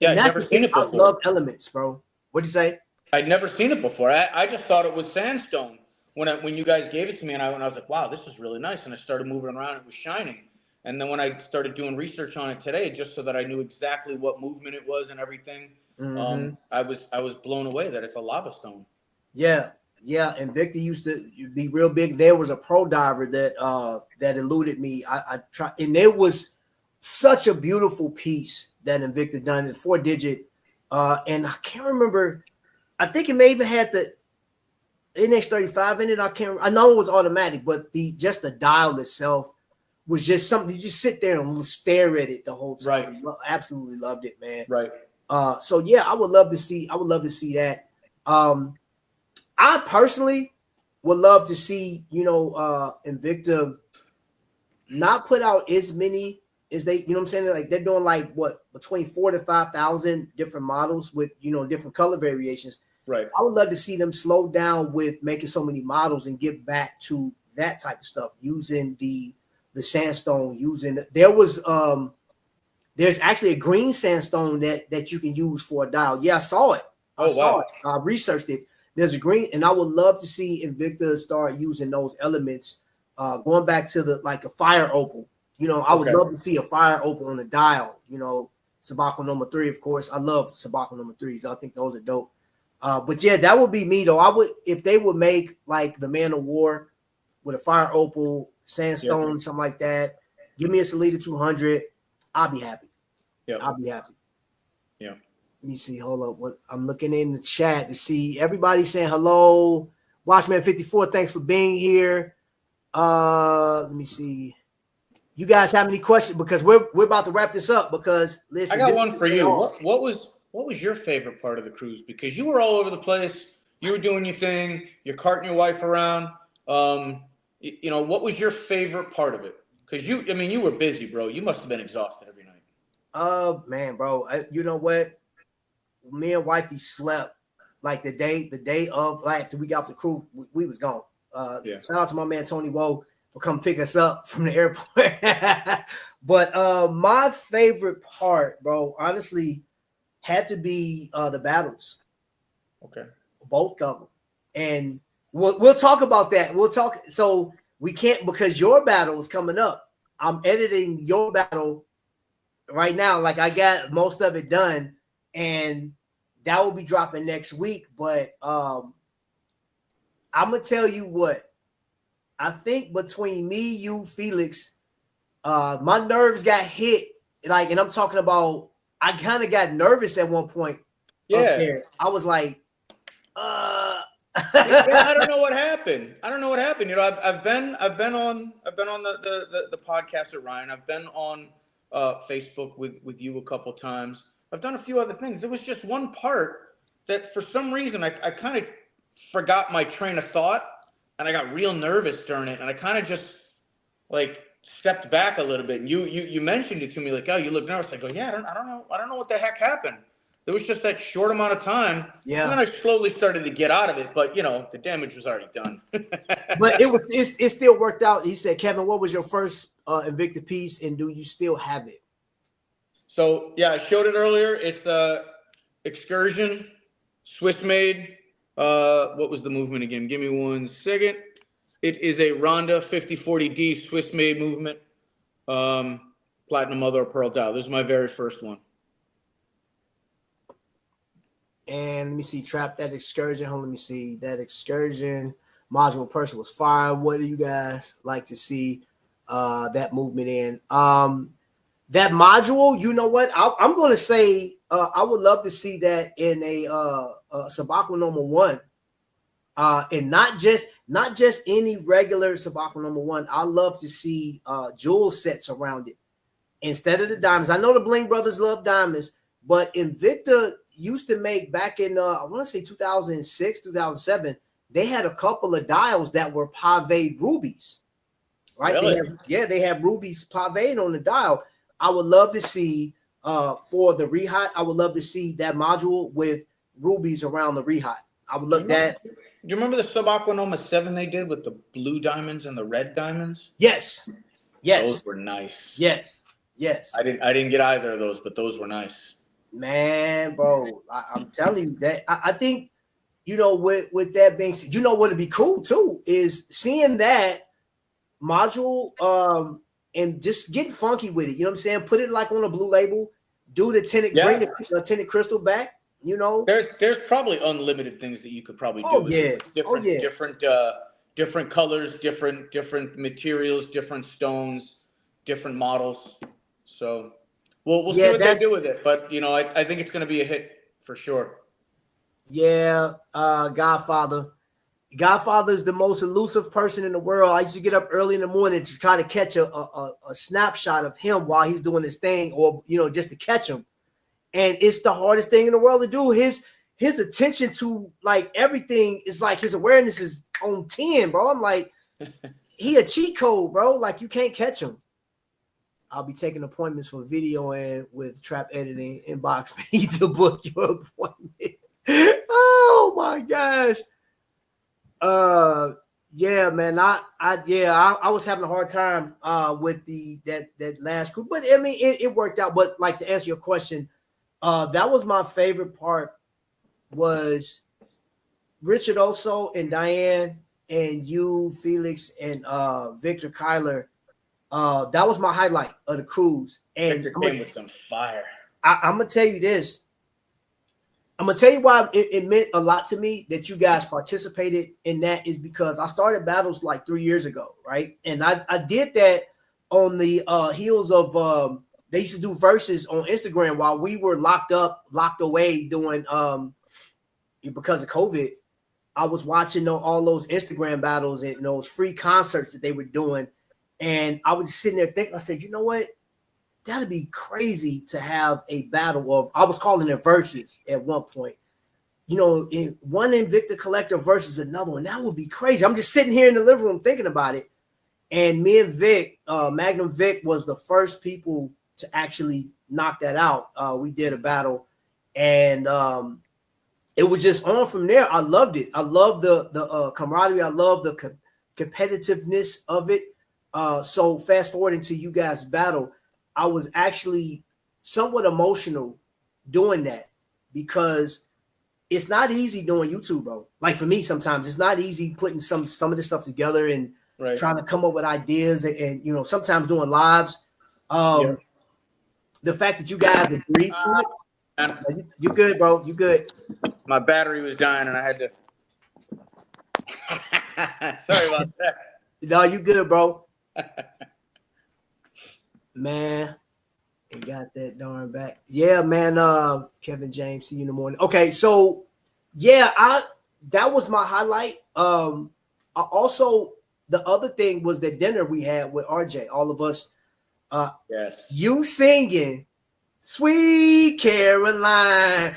that's I've never seen it before. I love elements, bro. What'd you say? I'd never seen it before. I just thought it was sandstone when you guys gave it to me, and I was like, wow, this is really nice. And I started moving around, it was shining. And then when I started doing research on it today, just so that I knew exactly what movement it was and everything, I was blown away that it's a lava stone. Yeah. Invicta used to be real big. There was a pro diver that eluded me. I tried, and it was such a beautiful piece that Invicta done in 4-digit. And I can't remember. I think it may even had the NX35 in it. I know it was automatic, but the dial itself was just something you just sit there and stare at it the whole time. Right. Absolutely loved it, man. Right. So yeah, I would love to see that. I personally would love to see, Invicta not put out as many as they, you know what I'm saying? Like they're doing like what, between 4,000 to 5,000 different models with, different color variations. Right. I would love to see them slow down with making so many models and get back to that type of stuff using the sandstone, there's actually a green sandstone that you can use for a dial. Yeah, I saw it. I saw it. I researched it. There's a green, and I would love to see Invicta start using those elements, going back to a fire opal. I would love to see a fire opal on a dial. Sabako number 3, of course. I love Sabako number 3s. I think those are dope. But yeah, that would be me though. I would, if they would make like the Man of War with a fire opal, sandstone, something like that. Give me a Salida 200. I'll be happy. Yeah, I'll be happy. Yeah. Let me see. Hold up. What I'm looking in the chat to see everybody saying hello. Watchman 54, thanks for being here. Let me see. You guys have any questions? Because we're about to wrap this up. Because listen, I got one for you. What was your favorite part of the cruise? Because you were all over the place. You were doing your thing. You're carting your wife around. What was your favorite part of it? Because you were busy, bro. You must have been exhausted every night. Man, bro. You know what? Me and wifey slept like the day of, like, after we got off the cruise, we was gone. Shout out to my man Tony Woe for coming pick us up from the airport. But my favorite part, bro, honestly, had to be the battles. Okay. Both of them. And we'll talk about that. We'll talk. So we can't, because your battle is coming up. I'm editing your battle right now. Like, I got most of it done, and that will be dropping next week. But I'm gonna tell you what. I think between me, you, Felix, my nerves got hit. Like, and I'm talking about, I kind of got nervous at one point. Yeah. Up there. I was like, I don't know what happened. I've been on the podcast with Ryan. I've been on Facebook with you a couple times. I've done a few other things. There was just one part that for some reason I kind of forgot my train of thought, and I got real nervous during it, and I kind of just like stepped back a little bit. And you mentioned it to me, like, oh, you look nervous. I go, yeah, I don't know what the heck happened. There was just that short amount of time. Yeah. And then I slowly started to get out of it, but the damage was already done. But it still worked out. He said, Kevin, what was your first Invicta piece, and do you still have it? So yeah, I showed it earlier. It's the Excursion, Swiss made. What was the movement again? Give me 1 second. It is a Ronda 5040D Swiss made movement. Platinum mother of pearl dial. This is my very first one. And let me see, Trap that Excursion. Let me see. That Excursion module person was fire. What do you guys like to see that movement in? That module, you know what? I'm going to say I would love to see that in a Sabako number 1. And not just any regular Sabako number 1. I love to see jewel sets around it instead of the diamonds. I know the Bling Brothers love diamonds, but Invicta used to make back in I want to say 2006, 2007. They had a couple of dials that were paved rubies, right? Really? They have rubies paved on the dial. I would love to see for the Rehat. I would love to see that module with rubies around the Rehat. I would love that. Do you remember the Sabako Noma 7 they did with the blue diamonds and the red diamonds? Yes. Those were nice. Yes. I didn't get either of those, but those were nice. Man, bro, I'm telling you that I think, with that being said, what would be cool too is seeing that module and just getting funky with it. You know what I'm saying? Put it like on a blue label, do the tinted, bring the tinted crystal back, You know, there's probably unlimited things that you could probably do with it. Different colors, different materials, different stones, different models. So we'll see what they do with it. But I think it's going to be a hit for sure. Yeah, Godfather. Godfather is the most elusive person in the world. I used to get up early in the morning to try to catch a snapshot of him while he's doing his thing, or just to catch him. And it's the hardest thing in the world to do. His attention to like everything is like his awareness is on 10, bro. I'm like, he a cheat code, bro. Like you can't catch him. I'll be taking appointments for video and with Trap Editing. Inbox me to book your appointment. Oh my gosh. Yeah, man. I was having a hard time with that last group, but I mean it worked out. But like to answer your question, that was my favorite part was Richard Oso and Diane and you, Felix, and Victor Kyler. That was my highlight of the cruise. And Victor came with some fire. I'm gonna tell you this. I'm gonna tell you why it meant a lot to me that you guys participated in that is because I started battles like 3 years ago, right? And I did that on the heels of they used to do verses on Instagram while we were locked away doing because of COVID. I was watching all those Instagram battles and those free concerts that they were doing, and I was sitting there thinking, I said, you know what? That'd be crazy to have a battle of, I was calling it verses at one point. One Invicta collector versus another one. That would be crazy. I'm just sitting here in the living room thinking about it. And me and Vic, Magnum Vic was the first people to actually knock that out. We did a battle and it was just on from there. I loved it. I love the camaraderie. I love the competitiveness of it. So fast forwarding to you guys' battle, I was actually somewhat emotional doing that because it's not easy doing YouTube, bro. Like for me, sometimes it's not easy putting some of this stuff together and trying to come up with ideas and sometimes doing lives. The fact that you guys agreed to it, you good, bro. You good. My battery was dying and I had to. Sorry about that. No, you good, bro. Man, it got that darn back. Yeah, man. Kevin James, see you in the morning. Okay, so yeah, that was my highlight. I also the other thing was the dinner we had with RJ. All of us. Yes. You singing "Sweet Caroline."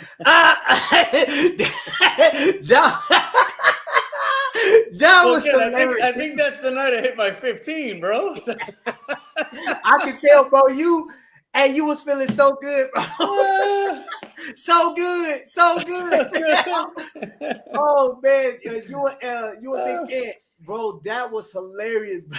That was I think that's the night I hit my 15, bro. I can tell, bro. You was feeling so good, bro. so good. Oh man, you a big ant, bro. That was hilarious, bro.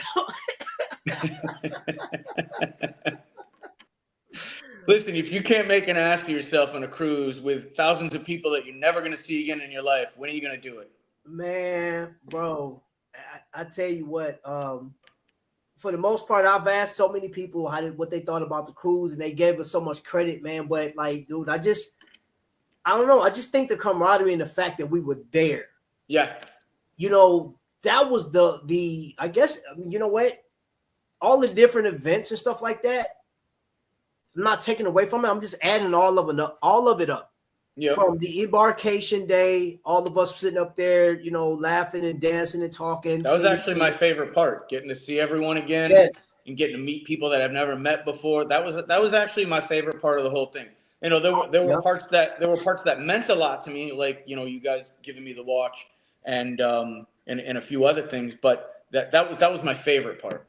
Listen, if you can't make an ass of yourself on a cruise with thousands of people that you're never going to see again in your life, when are you going to do it? Man, bro, I tell you what, for the most part, I've asked so many people what they thought about the cruise, and they gave us so much credit, man. But like, dude, I don't know. I just think the camaraderie and the fact that we were there. Yeah. That was the I guess, you know what? All the different events and stuff like that, I'm not taking away from it. I'm just adding all of it up. Yep. From the embarkation day, all of us sitting up there, laughing and dancing and talking. That was actually my favorite part, getting to see everyone again. Yes. And getting to meet people that I've never met before. That was actually my favorite part of the whole thing. There were parts that meant a lot to me, like you guys giving me the watch and a few other things, but that was my favorite part.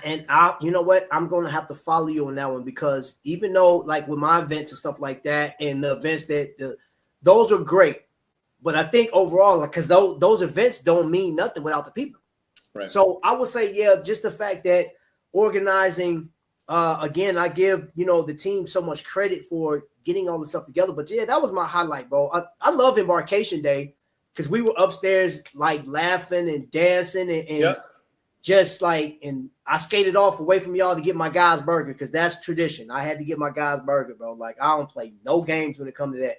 And you know what? I'm going to have to follow you on that one because even though like with my events and stuff like that and the events those are great, but I think overall, like, because those events don't mean nothing without the people. Right. So I would say, yeah, just the fact that organizing, again, I give, the team so much credit for getting all the stuff together, but yeah, that was my highlight, bro. I love embarkation day because we were upstairs like laughing and dancing and yep. Just like, and I skated off away from y'all to get my guy's burger because that's tradition. I had to get my guy's burger, bro. Like, I don't play no games when it comes to that.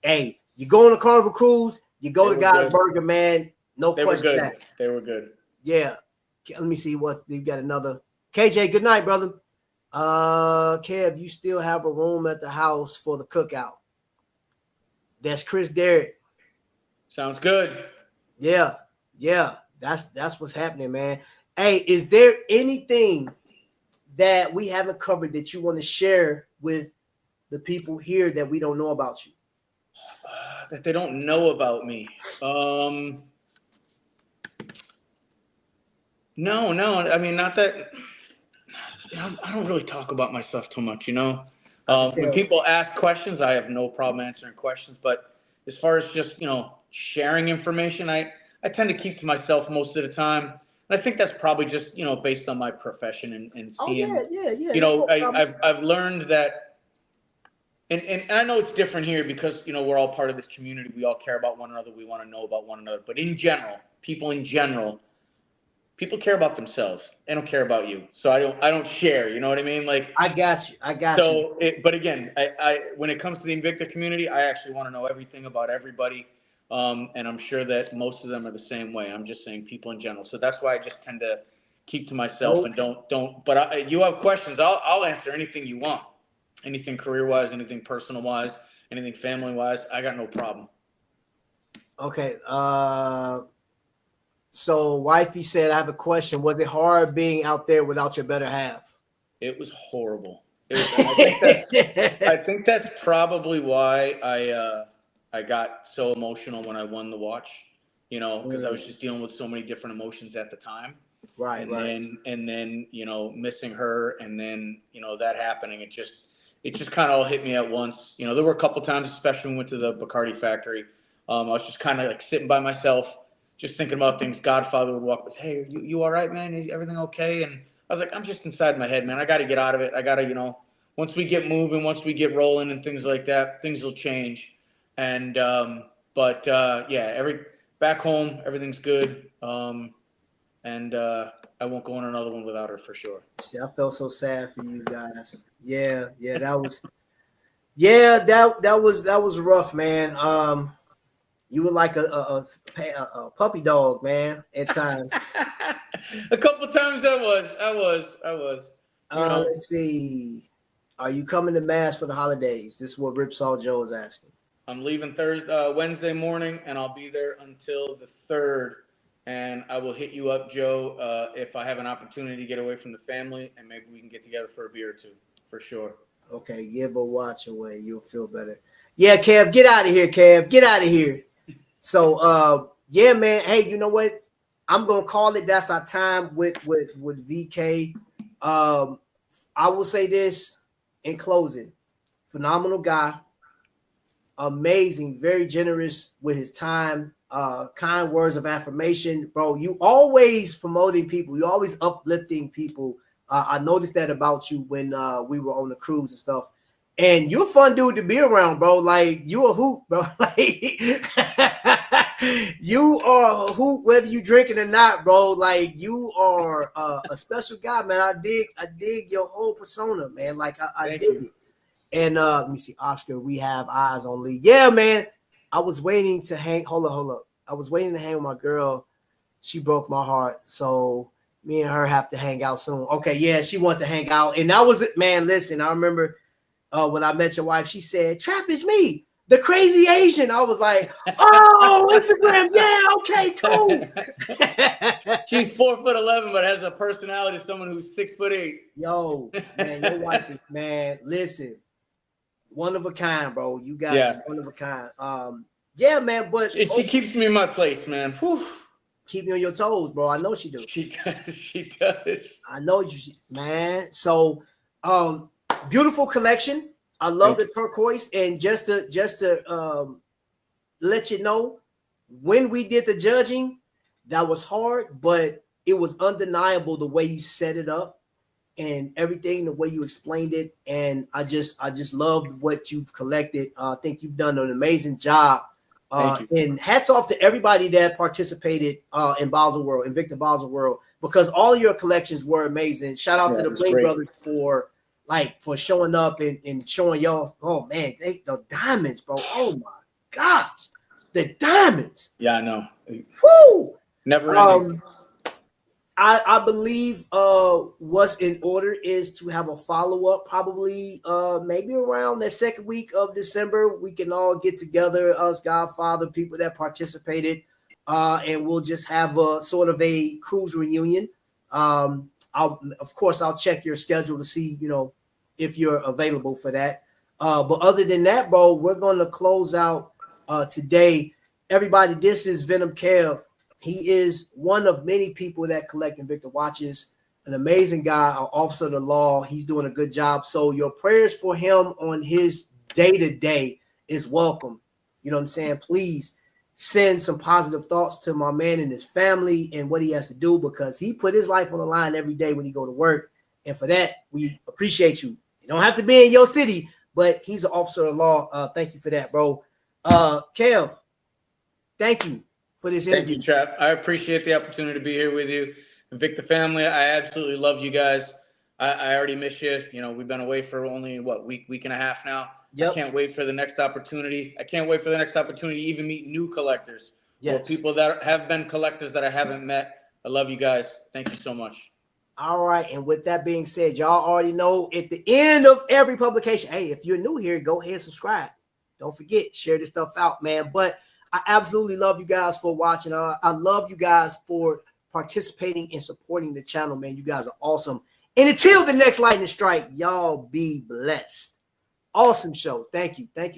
hey, you go on a Carnival cruise, you go to God's good. Burger, man. No They were question. good. That. They were good. Yeah. Let me see what you got. Another KJ. Good night, brother. Kev, you still have a room at the house for the cookout. That's Chris Derrick. Sounds good. Yeah. That's what's happening, man. Hey, is there anything that we haven't covered that you want to share with the people here that we don't know about you? That they don't know about me. No. I mean, not that. I don't really talk about myself too much, you know. When people ask questions, I have no problem answering questions. But as far as just sharing information, I tend to keep to myself most of the time. And I think that's probably just based on my profession and seeing. Yeah. I've learned that, and I know it's different here because we're all part of this community. We all care about one another. We want to know about one another. But in general, people care about themselves. They don't care about you. So I don't share. You know what I mean? Like I got you. But again, I when it comes to the Invicta community, I actually want to know everything about everybody. And I'm sure that most of them are the same way. I'm just saying people in general. So that's why I just tend to keep to myself and don't. But you have questions, I'll answer anything you want. Anything career-wise, anything personal-wise, anything family-wise. I got no problem. Okay. So wifey said, I have a question. Was it hard being out there without your better half? It was horrible. I think that's probably why I got so emotional when I won the watch, because I was just dealing with so many different emotions at the time. Right. And then missing her, and then that happening. It just kind of all hit me at once. There were a couple times, especially when we went to the Bacardi factory. I was just kind of like sitting by myself, just thinking about things. Godfather would walk up and say, "Hey, you all right, man? Is everything okay?" And I was like, I'm just inside my head, man. I got to get out of it. I got to, once we get moving, once we get rolling and things like that, things will change. And, back home, everything's good. And I won't go on another one without her for sure. See, I felt so sad for you guys. Yeah, that was, that was rough, man. You were like a puppy dog, man, at times. A couple times I was. Let's see. Are you coming to Mass for the holidays? This is what Ripsaw Joe is asking. I'm leaving Wednesday morning, and I'll be there until the 3rd. And I will hit you up, Joe, if I have an opportunity to get away from the family, and maybe we can get together for a beer or two, for sure. Okay, give a watch away. You'll feel better. Yeah, Kev, get out of here, Kev. Get out of here. So, yeah, man. Hey, you know what? I'm gonna call it. That's our time with VK. I will say this in closing: phenomenal guy, amazing, very generous with his time. Kind words of affirmation, bro. You always promoting people. You always uplifting people. I noticed that about you when we were on the cruise and stuff. And you're a fun dude to be around, bro. Like you a hoot, bro. Like you are a hoot, whether you drinking or not, bro. Like you are a special guy, man. I dig your whole persona, man. Like I dig it. And let me see, Oscar. We have eyes on Lee. Yeah, man. I was waiting to hang. Hold up. I was waiting to hang with my girl. She broke my heart, so me and her have to hang out soon. Okay, yeah, she wanted to hang out, and that was it, man. Listen, I remember. When I met your wife, she said, "Trap is me, the crazy Asian." I was like, "Oh, Instagram, yeah, okay, cool." She's 4'11", but has a personality of someone who's 6'8". Yo, man, your wife is, man. Listen, one of a kind, bro. You got one of a kind. Yeah, man, but she keeps me in my place, man. Whew. Keep me on your toes, bro. I know she do. She does. I know you, man. So, beautiful collection. I love the turquoise, and just to let you know, when we did the judging, that was hard, but it was undeniable the way you set it up and everything, the way you explained it, and I just loved what you've collected. I think you've done an amazing job. And hats off to everybody that participated in Basel World, Invicta Basel World, because all your collections were amazing. Shout out to the Blink Brothers for showing up and showing y'all. Oh man, the diamonds, bro. Oh my gosh, the diamonds. Yeah, I know. Woo! Never ending. I believe what's in order is to have a follow-up, probably maybe around the second week of December. We can all get together, us Godfather people that participated, and we'll just have a sort of a cruise reunion. I'll check your schedule to see, if you're available for that. But other than that, bro, we're going to close out today. Everybody, this is Venom Kev. He is one of many people that collect Invicta watches. An amazing guy, an officer of the law. He's doing a good job. So your prayers for him on his day-to-day is welcome. You know what I'm saying? Please send some positive thoughts to my man and his family and what he has to do, because he put his life on the line every day when he go to work. And for that, we appreciate you. You don't have to be in your city, but he's an officer of law. Thank you for that, bro. Kev, thank you for this interview. Thank you, Trap. I appreciate the opportunity to be here with you. Invicta family, I absolutely love you guys. I already miss you. We've been away for only, week and a half now. Yep. I can't wait for the next opportunity. I can't wait for the next opportunity to even meet new collectors. Yes. Or people that have been collectors that I haven't met. I love you guys. Thank you so much. All right. And with that being said, y'all already know at the end of every publication, hey, if you're new here, go ahead and subscribe. Don't forget, share this stuff out, man. But I absolutely love you guys for watching. I love you guys for participating and supporting the channel, man. You guys are awesome. And until the next lightning strike, y'all be blessed. Awesome show. Thank you. Thank you.